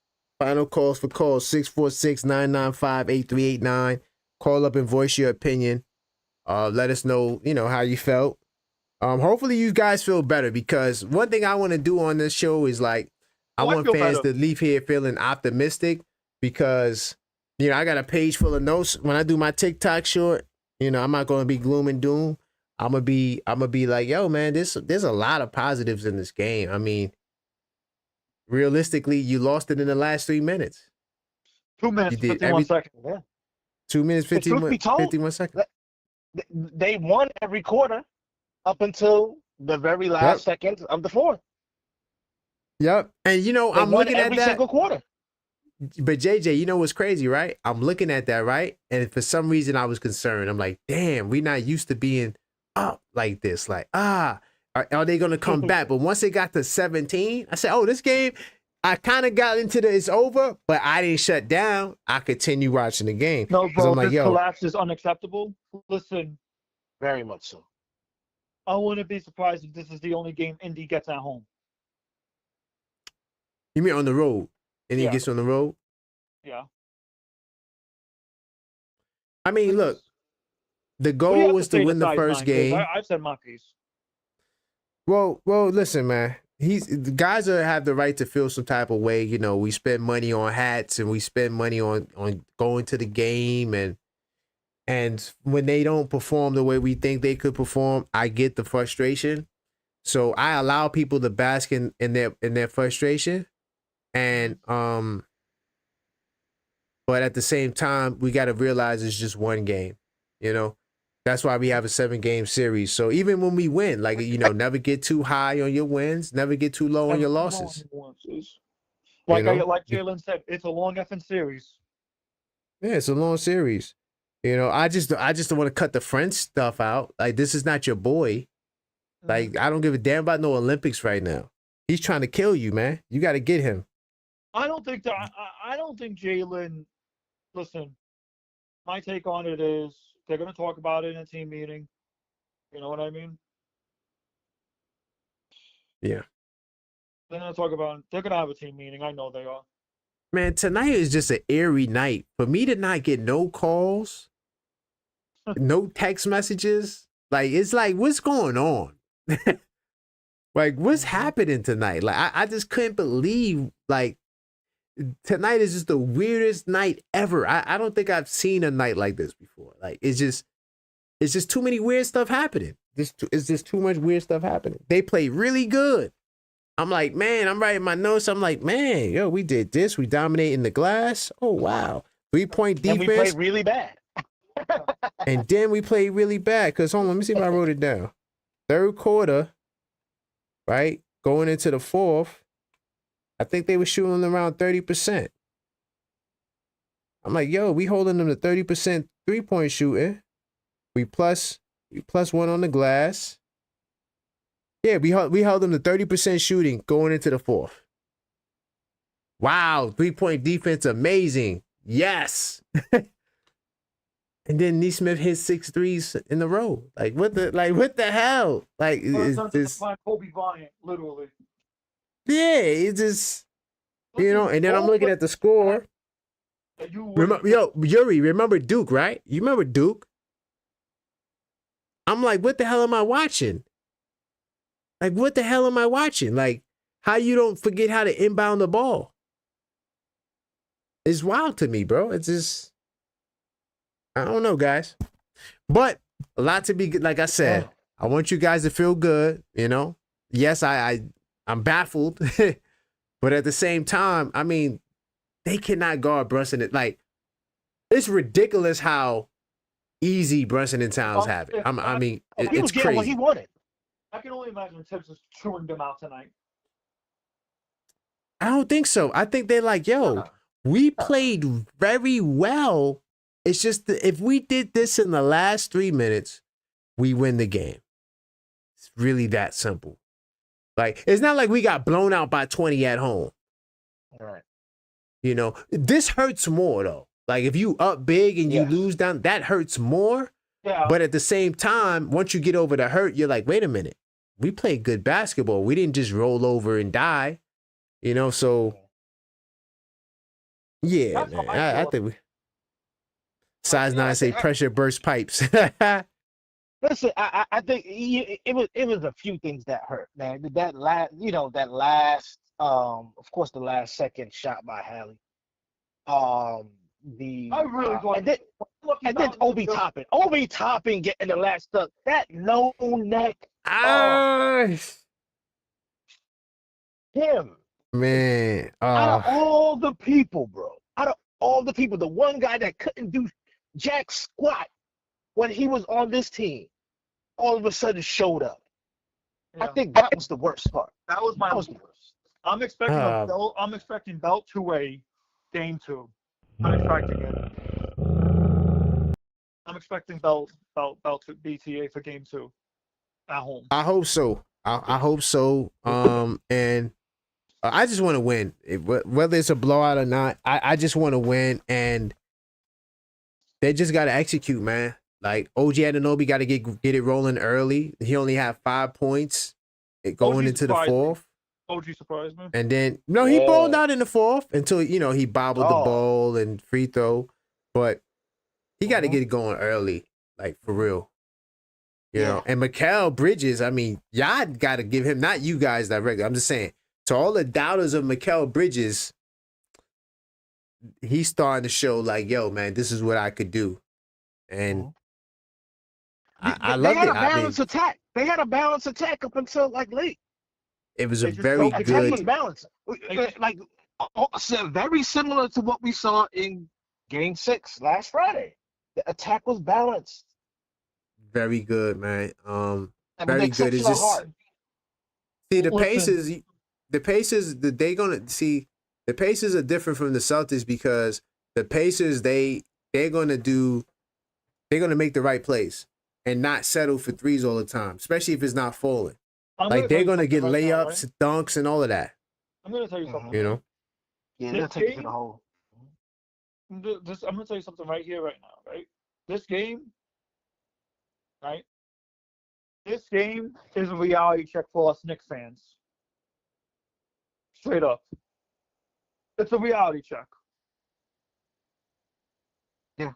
calls for calls 646-995-8389. Call up and voice your opinion. Let us know, how you felt. Hopefully you guys feel better, because one thing I want to do on this show is like I want fans to leave here feeling optimistic, because I got a page full of notes. When I do my TikTok short, I'm not going to be gloom and doom. I'm gonna be like, yo, man, there's a lot of positives in this game. I mean, realistically, you lost it in the last 3 minutes. 2 minutes, 51 seconds. Yeah. 2 minutes, 51 seconds. They won every quarter up until the very last seconds of the fourth. Yep. And They I'm won looking at every that. single quarter. But JJ, you know what's crazy, right? I'm looking at that, right? And for some reason I was concerned. I'm like, damn, we're not used to being up like this. Like, are they gonna come back? But once it got to 17, I said, oh, this game, I kind of got into the it's over, but I didn't shut down. I continued watching the game. No, bro, I'm like, this collapse is unacceptable. Listen, very much so. I wouldn't be surprised if this is the only game Indy gets at home. You mean on the road? And he gets on the road? Yeah. I mean, look, the goal was to win the first game. I've said my piece. Well, listen, man. The guys have the right to feel some type of way. We spend money on hats and we spend money on going to the game, and when they don't perform the way we think they could perform, I get the frustration. So I allow people to bask in their frustration, and but at the same time, we got to realize it's just one game. That's why we have a 7-game series. So even when we win, like, never get too high on your wins, never get too low on your losses. Like Jalen said, it's a long effing series. Yeah, it's a long series. I just don't want to cut the French stuff out. Like, this is not your boy. Like, I don't give a damn about no Olympics right now. He's trying to kill you, man. You got to get him. I don't think Jalen. Listen, my take on it is they're going to talk about it in a team meeting. You know what I mean? Yeah. They're going to talk about it. They're going to have a team meeting. I know they are. Man, tonight is just an eerie night. For me to not get no calls, no text messages, like, it's like, what's going on? Like, what's happening tonight? Like, I just couldn't believe, like, tonight is just the weirdest night ever. I don't think I've seen a night like this before. Like, it's just too many weird stuff happening. It's just too much weird stuff happening. They play really good. I'm like, man, I'm writing my notes. I'm like, man, yo, we did this. We dominated in the glass. Oh, wow. 3-point defense. And we played really bad. And then we played really bad. Because, hold on, let me see if I wrote it down. Third quarter, right, going into the fourth, I think they were shooting around 30%. I'm like, yo, we holding them to 30% 3-point shooting. We plus one on the glass. Yeah, we held them to 30% shooting going into the fourth. Wow, 3-point defense, amazing. Yes. And then Nesmith hit 6 threes in a row. Like, what the hell? Like, is this Kobe Bryant, literally. Yeah, it's just, and then I'm looking at the score. Yuri, remember Duke, right? You remember Duke? I'm like, what the hell am I watching? Like, what the hell am I watching? Like, how you don't forget how to inbound the ball? It's wild to me, bro. It's just, I don't know, guys. But a lot to be, like I said, I want you guys to feel good, Yes, I'm baffled. But at the same time, I mean, they cannot guard Brunson. Like, it's ridiculous how easy Brunson and Towns have it. I mean, it's crazy. What he wanted. I can only imagine Tibbs is chewing them out tonight. I don't think so. I think they're like, yo, we played very well. It's just that if we did this in the last 3 minutes, we win the game. It's really that simple. Like, it's not like we got blown out by 20 at home. All right. This hurts more, though. Like, if you up big and you lose down, that hurts more. Yeah. But at the same time, once you get over the hurt, you're like, wait a minute. We played good basketball. We didn't just roll over and die. So, yeah, That's man. how I I think we... Size 9 say pressure burst pipes. Listen, I think it was a few things that hurt, man. That last, of course, the last second shot by Hallie. I really thought. And then Obi Toppin getting the last stuck. That no neck. Him. Man. Out of all the people, bro. Out of all the people, the one guy that couldn't do jack squat when he was on this team, all of a sudden showed up. I Yeah. think that was the worst part. That was That was the worst. I'm expecting I'm expecting Belt 2A game 2. I'm expecting it. I'm expecting Belt to BTA for game 2 at home. I hope so. I hope so. And I just want to win, whether it's a blowout or not. I just want to win, and they just got to execute, man. Like OG Anunoby got to get it rolling early. He only had 5 points going into the fourth. OG surprised me. And then he balled out in the fourth until he bobbled the ball and free throw, but he got to get it going early, like for real. You know, and Mikal Bridges, I mean, y'all got to give him, not you guys directly. I'm just saying, to all the doubters of Mikal Bridges, he's starting to show like, yo, man, this is what I could do. And I love it. They had a balanced attack. They had a balanced attack up until like late. It was a very attack good. was balanced. Like very similar to what we saw in Game 6 last Friday. The attack was balanced. Very good, man. Very good. It's just hard. see the Pacers. The Pacers, the Pacers are different from the Celtics because the Pacers they're gonna make the right plays and not settle for threes all the time, especially if it's not falling. Like they're gonna get layups, dunks, and all of that. I'm gonna tell you something. You know. Yeah, they'll take it to the hole. I'm gonna tell you something right here, right now, right? This game, right? This game is a reality check for us Knicks fans. Straight up. It's a reality check. Yeah.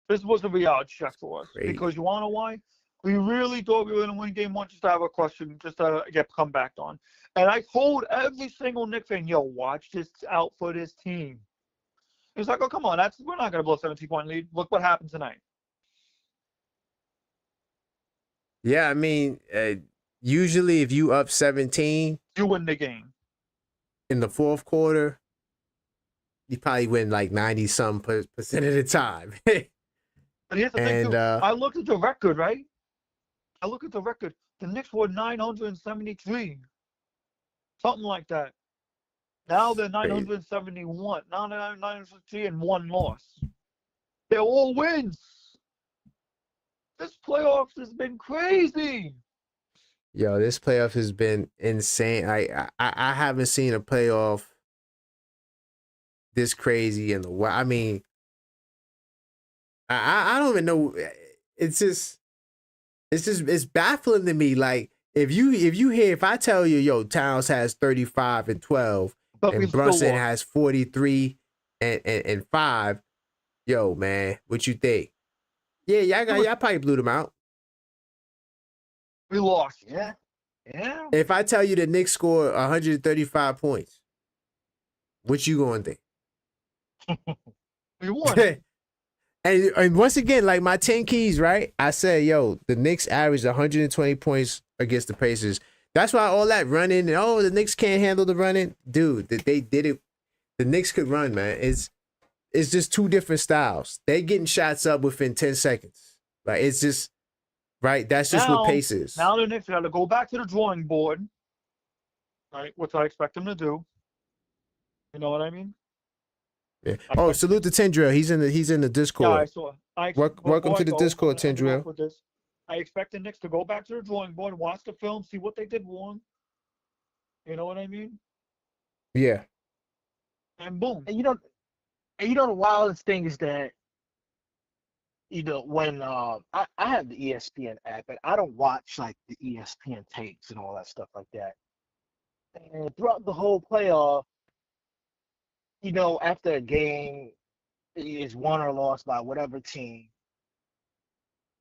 This was a reality check for us. Great. Because you wanna know why? We really thought we were going to win game 1 just to have a question, just to get come back on. And I told every single Knicks fan, yo, watch this out for this team. It's like, oh, come on, we're not going to blow a 17-point lead. Look what happened tonight. Yeah, I mean, usually if you up 17, you win the game. In the fourth quarter, you probably win like 90-some% of the time. But here's the thing, too. I looked at the record, right? I look at the record. The Knicks were 973. Something like that. Now they're 971. Now they're 973 and 1 loss. They're all wins. This playoffs has been crazy. Yo, this playoff has been insane. I haven't seen a playoff this crazy in the world. I mean, I don't even know. It's baffling to me. Like if I tell you, yo, Towns has 35 and 12, and Brunson has 43 and 5, yo, man, what you think? Yeah, y'all probably blew them out. We lost. Yeah. If I tell you the Knicks scored 135 points, what you gonna think? We won. And once again, like my 10 keys, right? I said, yo, the Knicks averaged 120 points against the Pacers. That's why all that running and the Knicks can't handle the running. Dude, they did it. The Knicks could run, man. It's just two different styles. They getting shots up within 10 seconds. Like it's just right. That's just what pace is. Now the Knicks got to go back to the drawing board, right? Which I expect them to do. You know what I mean? Yeah. Oh, salute to Tendril. He's in the Discord. Yeah, I saw. Welcome to the Discord, Tendril. I expect the Knicks to go back to the drawing board, watch the film, see what they did wrong. You know what I mean? Yeah. And boom. And you know the wildest thing is that when I have the ESPN app, and I don't watch like the ESPN tapes and all that stuff like that. And throughout the whole playoff, after a game is won or lost by whatever team,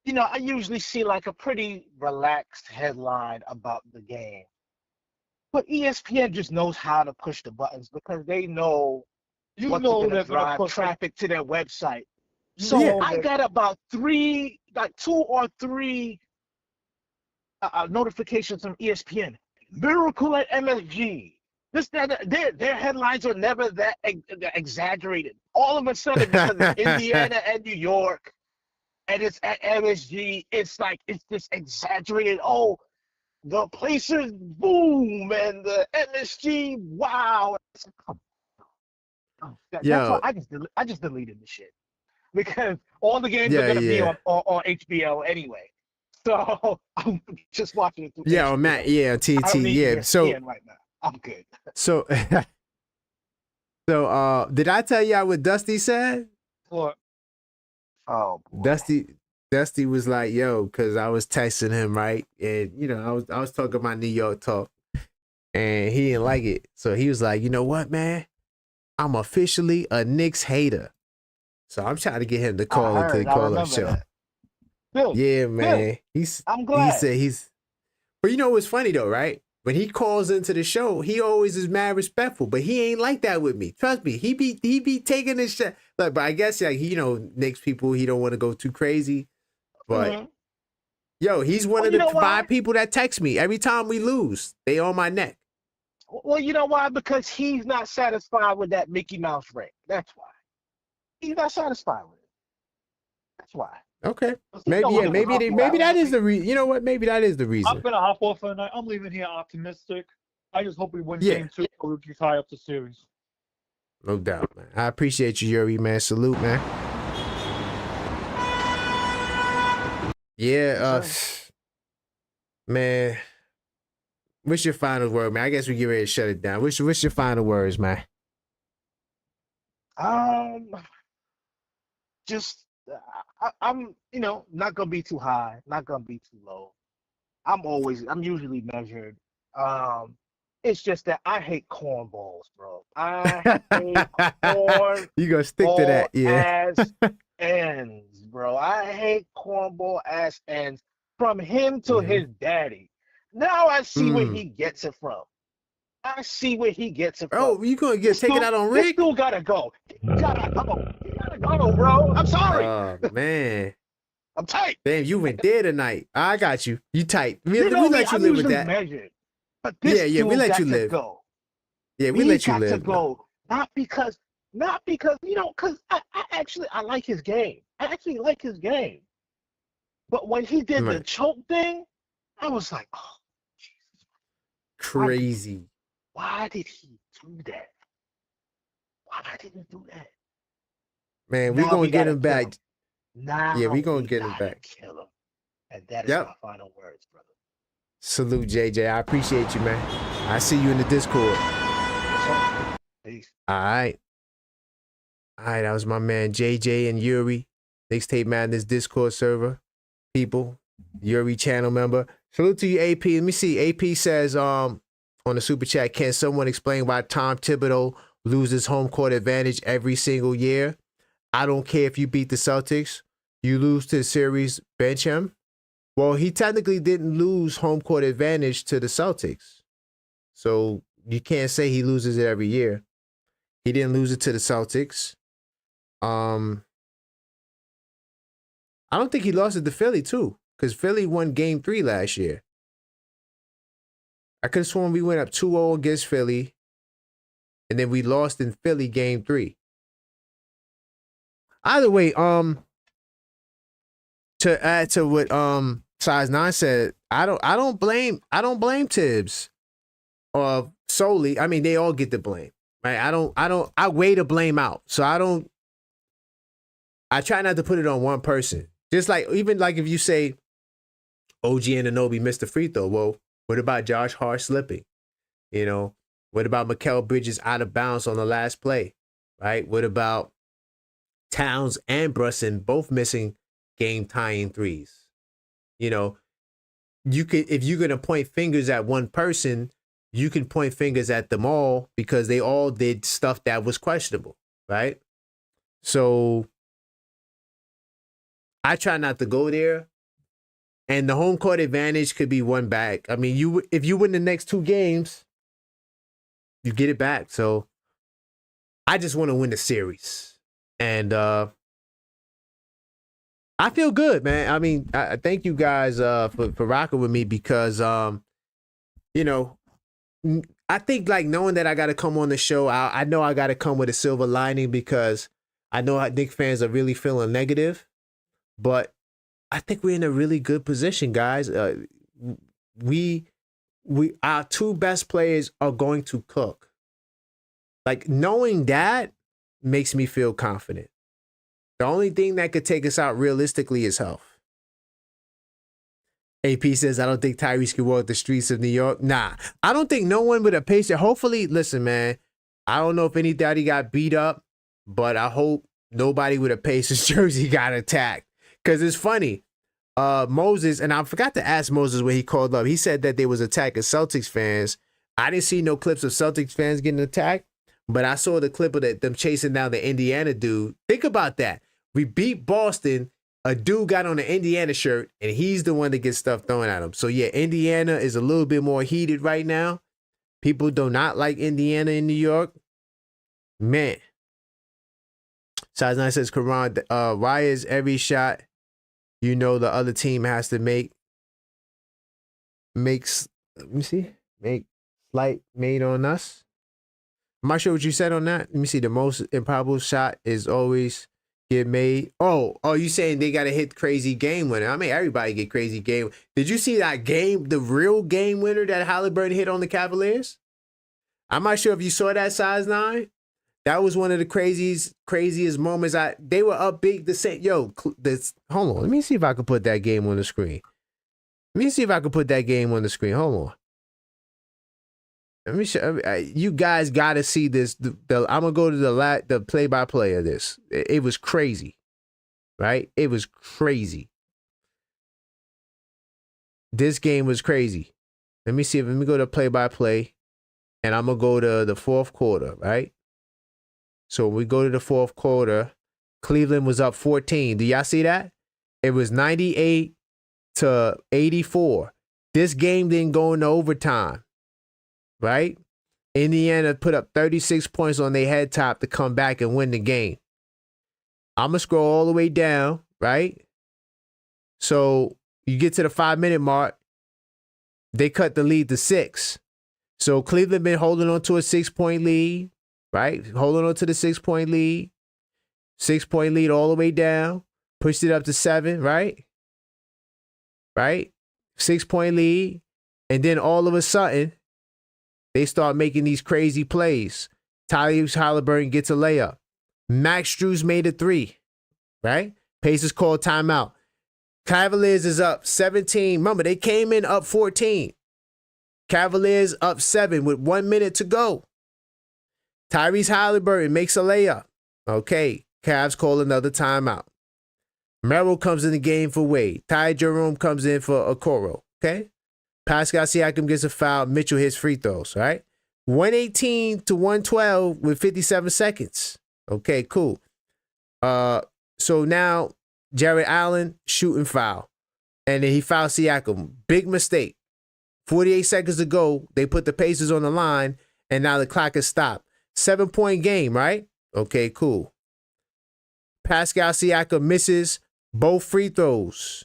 I usually see like a pretty relaxed headline about the game. But ESPN just knows how to push the buttons because they know what's going to drive traffic to their website. So I got about 2 or 3 notifications from ESPN. Miracle at MSG. Their headlines are never that exaggerated. All of a sudden, because it's Indiana and New York, and it's at MSG. It's like it's this exaggerated. Oh, the Pacers boom and the MSG wow. It's like, come on. That's why Yo, I just deleted the shit because all the games are yeah, gonna be yeah. on HBO anyway. So I'm just watching it through Yeah, on HBO. Matt, yeah, I don't TT, need yeah. ESPN right now. I'm good. So did I tell y'all what Dusty said? What? Oh boy. Dusty was like, yo, because I was texting him, right? And I was talking my New York talk, and he didn't like it. So he was like, you know what, man? I'm officially a Knicks hater. So I'm trying to get him to call into the I call up remember show. that. Good. Yeah, man. I'm He glad. said but you know what's funny though, right? When he calls into the show, he always is mad respectful, but he ain't like that with me. Trust me, he be taking this shit. But I guess like Knicks people, he don't want to go too crazy. But Mhm. yo, he's one Well, of you the know why? 5 people that text me every time we lose. They on my neck. Well, you know why? Because he's not satisfied with that Mickey Mouse ring. That's why. He's not satisfied with it. That's why. Okay, He maybe don't wanna maybe help you maybe out. that is the reason. You know what? Maybe that is the I'm reason. gonna hop off for the night. I'm leaving here optimistic. I just hope we win Yeah. game 2 so we can tie up the series. No doubt, man. I appreciate you, Yuri, man. Salute, man. Yeah, man. What's your final word, man? I guess we get ready to shut it down. What's your final words, man? Just I'm not gonna be too high, not gonna be too low. I'm usually measured. It's just that I hate cornballs, bro. I hate cornball You gonna stick to that, yeah. ass ends, bro. I hate cornball ass ends from him to Mhm. his daddy. Now I see where Mm. he gets it from. I see where he gets it from. Oh, you gonna get taken out on This Rick? dude gotta go. He gotta go. He gotta go, bro. I'm sorry. Oh man. I'm tight. Damn, you went there tonight. I got you. You tight. We You know me, let you I'm live with usually that. measured. But this Yeah, we dude let got you to live. go. Yeah, we He let you got live. to go. Not because because I like his game. I actually like his game. But when he did the Right. choke thing, I was like, oh, Jesus. Crazy. Why did he do that? Why did he do that? Man, we Now gonna we get gotta him kill back. him. Now Yeah, we gonna we get him gotta back. kill him. And that is Yep. my final words, brother. Salute, JJ. I appreciate you, man. I see you in the Discord. Peace. All right. That was my man JJ and Yuri. Mixtape Madness Discord server. People. Yuri channel member. Salute to you, AP. Let me see. AP says on the super chat, can someone explain why Tom Thibodeau loses home court advantage every single year? I don't care if you beat the Celtics. You lose to the series, bench him. Well, he technically didn't lose home court advantage to the Celtics. So you can't say he loses it every year. He didn't lose it to the Celtics. I don't think he lost it to Philly too, because Philly won game 3 last year. I could have sworn we went up 2-0 against Philly, and then we lost in Philly game 3. Either way, to add to what Size 9 said, I don't blame Tibbs solely. I mean, they all get the blame. Right? I weigh the blame out. So I try not to put it on one person. Just like even like if you say OG Anunoby missed the free throw, well, what about Josh Hart slipping? What about Mikal Bridges out of bounds on the last play? Right? What about Towns and Brunson both missing game tying threes? You could, if you're gonna point fingers at one person, you can point fingers at them all because they all did stuff that was questionable, right? So I try not to go there. And the home court advantage could be won back. I mean, if you win the next 2 games, you get it back. So I just want to win the series. And I feel good, man. I mean, I thank you guys for rocking with me because I think like knowing that I got to come on the show, I know I got to come with a silver lining because I know how Knicks fans are really feeling negative. But I think we're in a really good position, guys. We our two best players are going to cook. Like, knowing that makes me feel confident. The only thing that could take us out realistically is health. AP says, I don't think Tyrese can walk the streets of New York. Nah, I don't think no one with a patient. Hopefully, listen, man, I don't know if anybody got beat up, but I hope nobody with a Pacers jersey got attacked. Because it's funny. Moses, and I forgot to ask Moses when he called up. He said that there was attack of Celtics fans. I didn't see no clips of Celtics fans getting attacked, but I saw the clip of them chasing down the Indiana dude. Think about that. We beat Boston. A dude got on an Indiana shirt, and he's the one that gets stuff thrown at him. So, yeah, Indiana is a little bit more heated right now. People do not like Indiana in New York. Man. Size 9 says, Karan, why is every shot the other team has to make slight made on us? I'm not sure what you said on that. Let me see. The most improbable shot is always get made. Oh, you saying they got to hit crazy game winner? I mean, everybody get crazy game. Did you see that game, the real game winner that Halliburton hit on the Cavaliers? I'm not sure if you saw that, Size 9. That was one of the craziest moments. They were up big. Hold on. Let me see if I can put that game on the screen. Hold on. Let me show you guys. Got to see this. I'm gonna go to the play-by-play of this. It was crazy, right? It was crazy. This game was crazy. Let me go to play-by-play, and I'm gonna go to the fourth quarter, right? So we go to the fourth quarter. Cleveland was up 14. Do y'all see that? It was 98-84. This game didn't go into overtime, right? Indiana put up 36 points on their head top to come back and win the game. I'm going to scroll all the way down, right? So you get to the 5-minute mark. They cut the lead to 6. So Cleveland been holding on to a 6-point lead. Right? Holding on to the 6-point lead. 6-point lead all the way down. Pushed it up to 7, right? Right? 6-point lead. And then all of a sudden, they start making these crazy plays. Tyrese Halliburton gets a layup. Max Strus made a 3, right? Pacers called timeout. Cavaliers is up 17. Remember, they came in up 14. Cavaliers up 7 with 1 minute to go. Tyrese Halliburton makes a layup. Okay, Cavs call another timeout. Merrill comes in the game for Wade. Ty Jerome comes in for Okoro. Okay? Pascal Siakam gets a foul. Mitchell hits free throws, right? 118-112 with 57 seconds. Okay, cool. So now Jared Allen shooting foul. And then he fouled Siakam. Big mistake. 48 seconds to go. They put the Pacers on the line, and now the clock is stopped. 7-point game, right? Okay, cool. Pascal Siakam misses both free throws.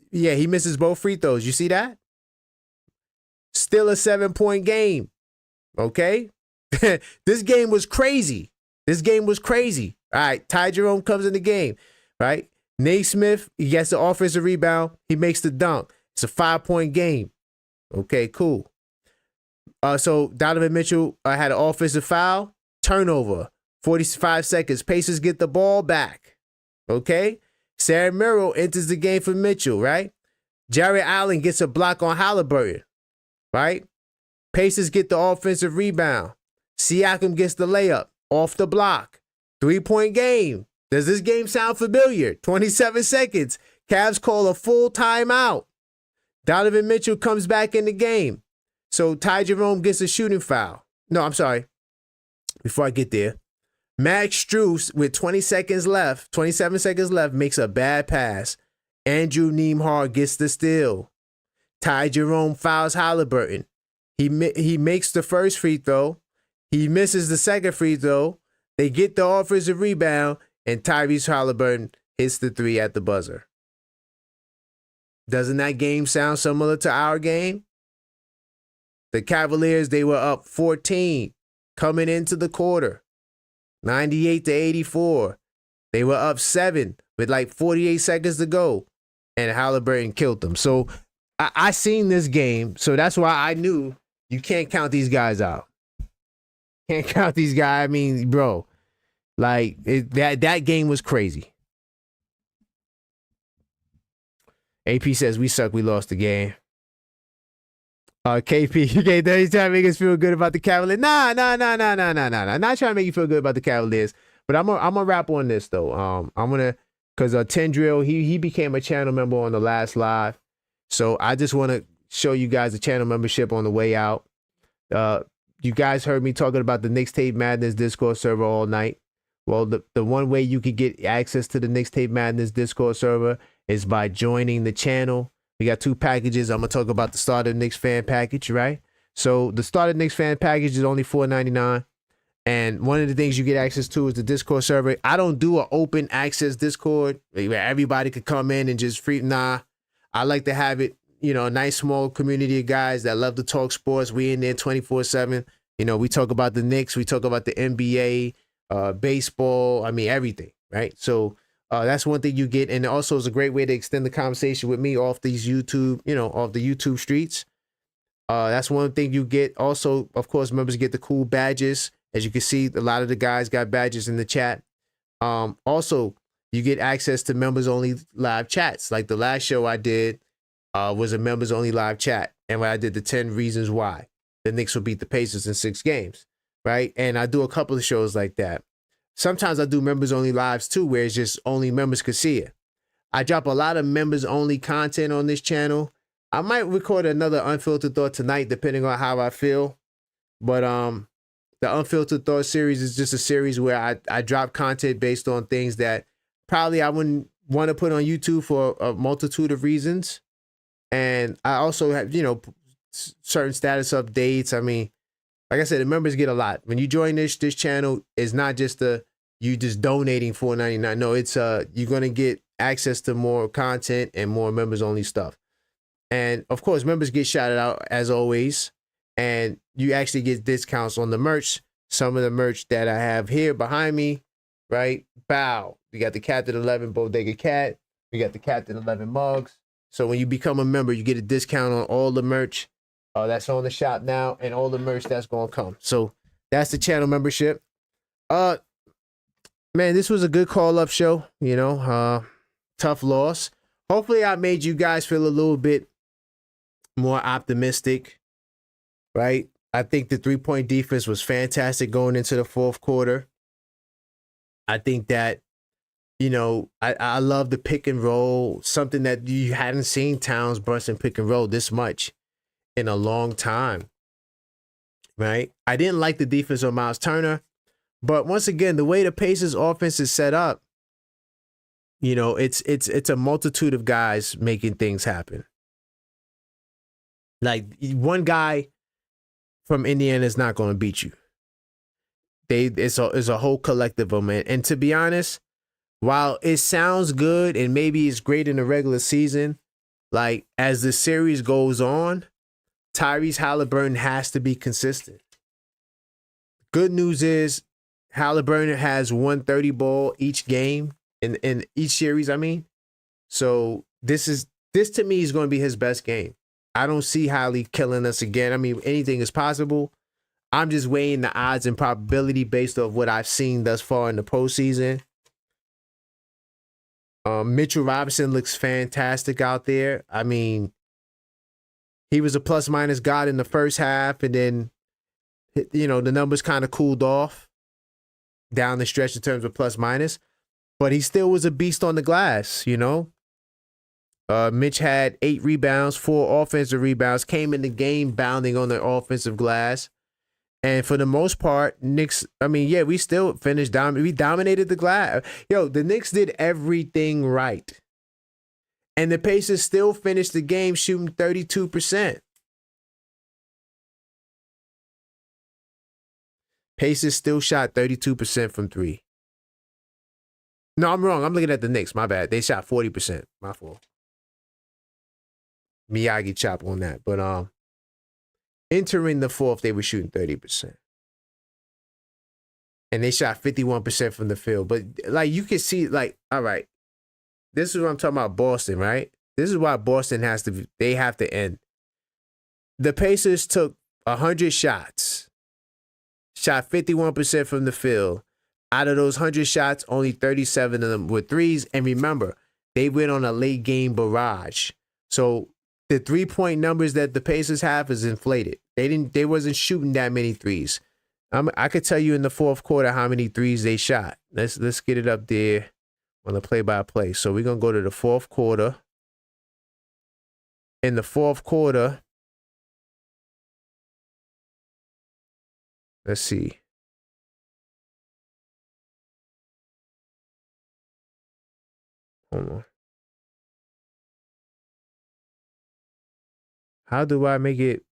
He misses both free throws. You see that? Still a 7-point game. Okay? This game was crazy. All right, Ty Jerome comes in the game, right? Naismith, he gets the offensive rebound. He makes the dunk. It's a 5-point game. Okay, cool. So Donovan Mitchell had an offensive foul, turnover, 45 seconds. Pacers get the ball back. Okay? Sam Merrill enters the game for Mitchell, right? Jared Allen gets a block on Halliburton, right? Pacers get the offensive rebound. Siakam gets the layup off the block. 3-point game. Does this game sound familiar? 27 seconds. Cavs call a full timeout. Donovan Mitchell comes back in the game. So Ty Jerome gets a shooting foul. No, I'm sorry. Before I get there, Max Strus with 27 seconds left, makes a bad pass. Andrew Nembhard gets the steal. Ty Jerome fouls Halliburton. He makes the first free throw. He misses the second free throw. They get the offensive rebound, and Tyrese Halliburton hits the 3 at the buzzer. Doesn't that game sound similar to our game? The Cavaliers, they were up 14 coming into the quarter, 98-84. They were up 7 with like 48 seconds to go, and Halliburton killed them. So I seen this game, so that's why I knew you can't count these guys out. Can't count these guys. I mean, bro, like that game was crazy. AP says we suck. We lost the game. KP, you can't trying to make us feel good about the Cavaliers. Nah. Not trying to make you feel good about the Cavaliers. But I'm gonna wrap on this though. I'm gonna because Tendril, he became a channel member on the last live. So I just want to show you guys the channel membership on the way out. You guys heard me talking about the Knicks Tape Madness Discord server all night. Well, the one way you could get access to the Knicks Tape Madness Discord server is by joining the channel. We got 2 packages. I'm going to talk about the Starter Knicks fan package, right? So the Starter Knicks fan package is only $4.99. And one of the things you get access to is the Discord server. I don't do an open access Discord where everybody could come in and just free. Nah, I like to have it, a nice small community of guys that love to talk sports. We in there 24/7. We talk about the Knicks. We talk about the NBA, baseball. I mean, everything, right? So that's one thing you get. And also it's a great way to extend the conversation with me off these YouTube, off the YouTube streets. That's one thing you get. Also, of course, members get the cool badges. As you can see, a lot of the guys got badges in the chat. Also, you get access to members only live chats. Like the last show I did was a members only live chat. And when I did the 10 reasons why the Knicks will beat the Pacers in 6 games, right? And I do a couple of shows like that. Sometimes I do members only lives too, where it's just only members could see it. I drop a lot of members only content on this channel. I might record another Unfiltered Thought tonight, depending on how I feel. But the Unfiltered Thought series is just a series where I drop content based on things that probably I wouldn't want to put on YouTube for a multitude of reasons. And I also have, certain status updates. I mean, like I said, the members get a lot. When you join this channel, it's not just you just donating $4.99. No, it's you're gonna get access to more content and more members only stuff. And of course, members get shouted out as always. And you actually get discounts on the merch. Some of the merch that I have here behind me, right? Bow. We got the Captain 11 Bodega Cat. We got the Captain 11 mugs. So when you become a member, you get a discount on all the merch that's on the shop now and all the merch that's going to come. So that's the channel membership. Man, this was a good call-up show, tough loss. Hopefully I made you guys feel a little bit more optimistic. Right? I think the 3-point defense was fantastic going into the 4th quarter. I think that, I love the pick and roll, something that you hadn't seen Towns, Brunson pick and roll this much in a long time. Right? I didn't like the defense on Miles Turner, but once again, the way the Pacers offense is set up, it's a multitude of guys making things happen. Like one guy from Indiana is not going to beat you. It's a whole collective of them. And to be honest, while it sounds good and maybe it's great in the regular season, like as the series goes on, Tyrese Halliburton has to be consistent. Good news is Halliburton has 130 ball each game in each series. I mean, so this to me is going to be his best game. I don't see Holly killing us again. I mean, anything is possible. I'm just weighing the odds and probability based off what I've seen thus far in the postseason. Mitchell Robinson looks fantastic out there. I mean, he was a plus-minus god in the first half, and then, the numbers kind of cooled off down the stretch in terms of plus-minus. But he still was a beast on the glass, Mitch had 8 rebounds, 4 offensive rebounds, came in the game bounding on the offensive glass. And for the most part, Knicks, we still finished down. We dominated the glass. The Knicks did everything right. And the Pacers still finished the game shooting 32%. Pacers still shot 32% from 3. No, I'm wrong. I'm looking at the Knicks. My bad. They shot 40%. My fault. Miyagi chop on that. But entering the 4th, they were shooting 30%. And they shot 51% from the field. But like you can see, like, all right, this is what I'm talking about. Boston, right? This is why Boston they have to end. The Pacers took 100 shots, shot 51% from the field. Out of those 100 shots, only 37 of them were threes. And remember, they went on a late game barrage. So the 3-point numbers that the Pacers have is inflated. They wasn't shooting that many threes. I could tell you in the fourth quarter how many threes they shot. Let's get it up there on the play-by-play. So we're gonna go to the fourth quarter. In the fourth quarter, let's see. Hold on. How do I make it?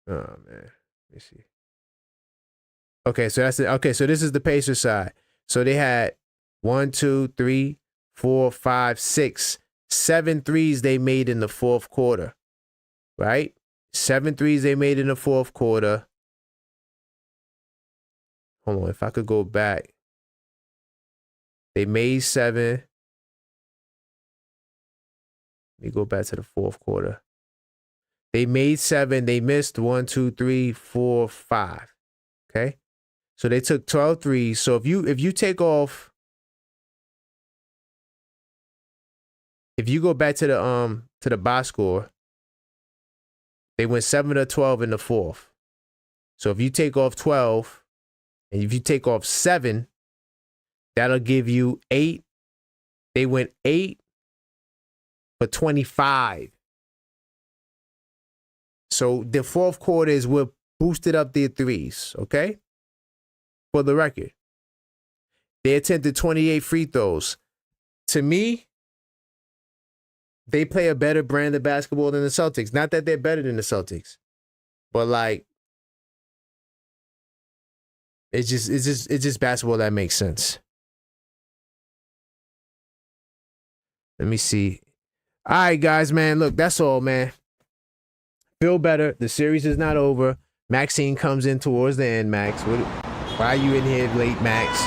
Oh man, let me see. Okay, so that's it. Okay, so this is the Pacers side. So they had 1, 2, 3, 4, 5, 6, 7 threes they made in the fourth quarter, right? 7 threes they made in the fourth quarter. Hold on, if I could go back. They made 7. Let me go back to the fourth quarter. They made 7. They missed 1, 2, 3, 4, 5. Okay? So they took 12 threes. So if you take off, if you go back to the box score, they went 7 of 12 in the fourth. So if you take off 12 and if you take off 7, that'll give you 8. They went 8 for 25. So the fourth quarter is what boosted up their threes, okay? For the record. They attempted 28 free throws. To me, they play a better brand of basketball than the Celtics. Not that they're better than the Celtics, but like it's just basketball that makes sense. Let me see. All right, guys, man. Look, that's all, man. Feel better. The series is not over. Maxine comes in towards the end, Max. Why are you in here late, Max?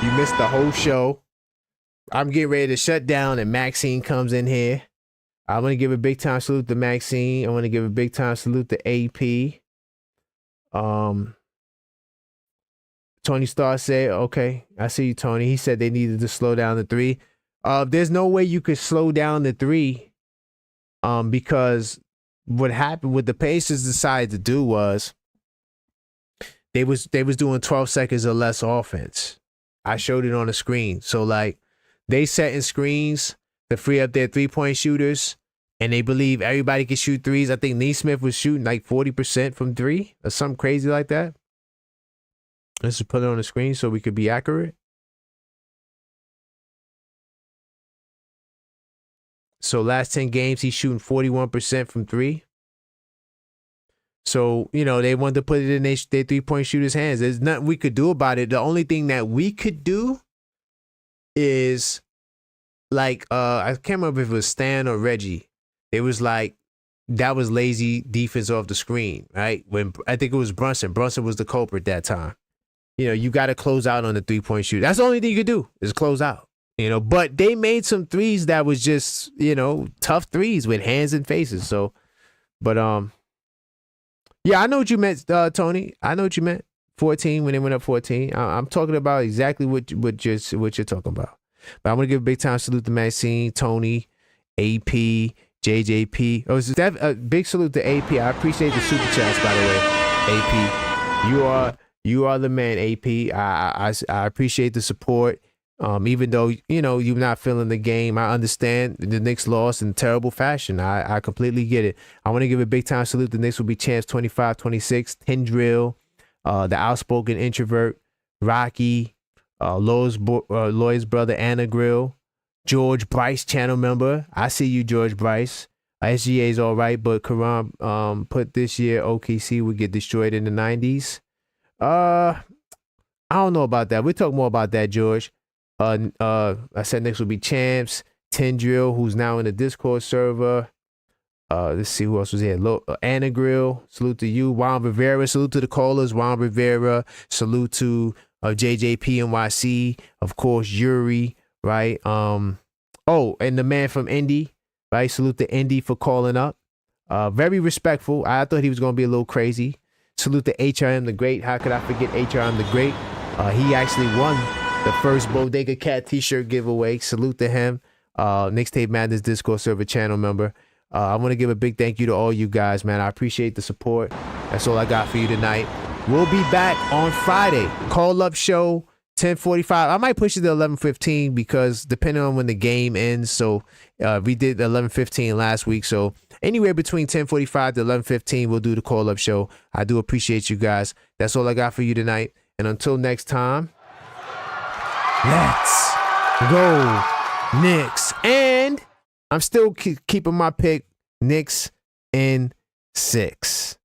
You missed the whole show. I'm getting ready to shut down, and Maxine comes in here. I want to give a big time salute to Maxine. I want to give a big time salute to AP. Tony Starr said, okay, I see you, Tony. He said they needed to slow down the 3. There's no way you could slow down the 3 because what happened, what the Pacers decided to do was they was doing 12 seconds or less offense. I showed it on the screen. So like they set in screens to free up their 3-point shooters, and they believe everybody can shoot threes. I think Neesmith was shooting like 40% from 3 or something crazy like that. Let's just put it on the screen so we could be accurate. So last 10 games, he's shooting 41% from 3. So, you know, they wanted to put it in their 3-point shooters' hands. There's nothing we could do about it. The only thing that we could do is like, I can't remember if it was Stan or Reggie. It was like, that was lazy defense off the screen, right? When I think it was Brunson. Brunson was the culprit that time. You know, you got to close out on the 3-point shoot. That's the only thing you could do is close out. You know, but they made some threes that was just, you know, tough threes with hands and faces. So, but yeah, I know what you meant, Tony. I know what you meant. 14 when they went up 14. I'm talking about exactly what you're talking about. But I'm gonna give a big time salute to Maxine, Tony, AP, JJP. Oh, a big salute to AP. I appreciate the super chats, by the way. AP, you are the man. AP. I appreciate the support. Even though, you know, you're not feeling the game, I understand the Knicks lost in terrible fashion. I completely get it. I want to give a big time salute. The Knicks will be champs 25-26. Tendril, the outspoken introvert, Rocky, Lloyd's brother, Anna Grill, George Bryce, channel member. I see you, George Bryce. SGA is all right, but Karam put this year OKC would get destroyed in the 90s. I don't know about that. We'll talk more about that, George. I said Knicks will be champs. Tendril, who's now in the Discord server. Let's see who else was here. Anna Grill, salute to you. Juan Rivera, salute to the callers. Juan Rivera, salute to JJP NYC. Of course, Yuri, right? Oh, and the man from Indy, right? Salute to Indy for calling up. Very respectful. I thought he was going to be a little crazy. Salute to HRM the Great. How could I forget HRM the Great? He actually won the first Bodega Cat t-shirt giveaway. Salute to him. Knicks Tape Madness Discord server channel member. I want to give a big thank you to all you guys, man. I appreciate the support. That's all I got for you tonight. We'll be back on Friday. Call-up show, 10:45. I might push it to 11:15 because depending on when the game ends. So we did 11:15 last week. So anywhere between 10:45 to 11:15, we'll do the call-up show. I do appreciate you guys. That's all I got for you tonight. And until next time, let's go Knicks. And I'm still keeping my pick, Knicks in 6.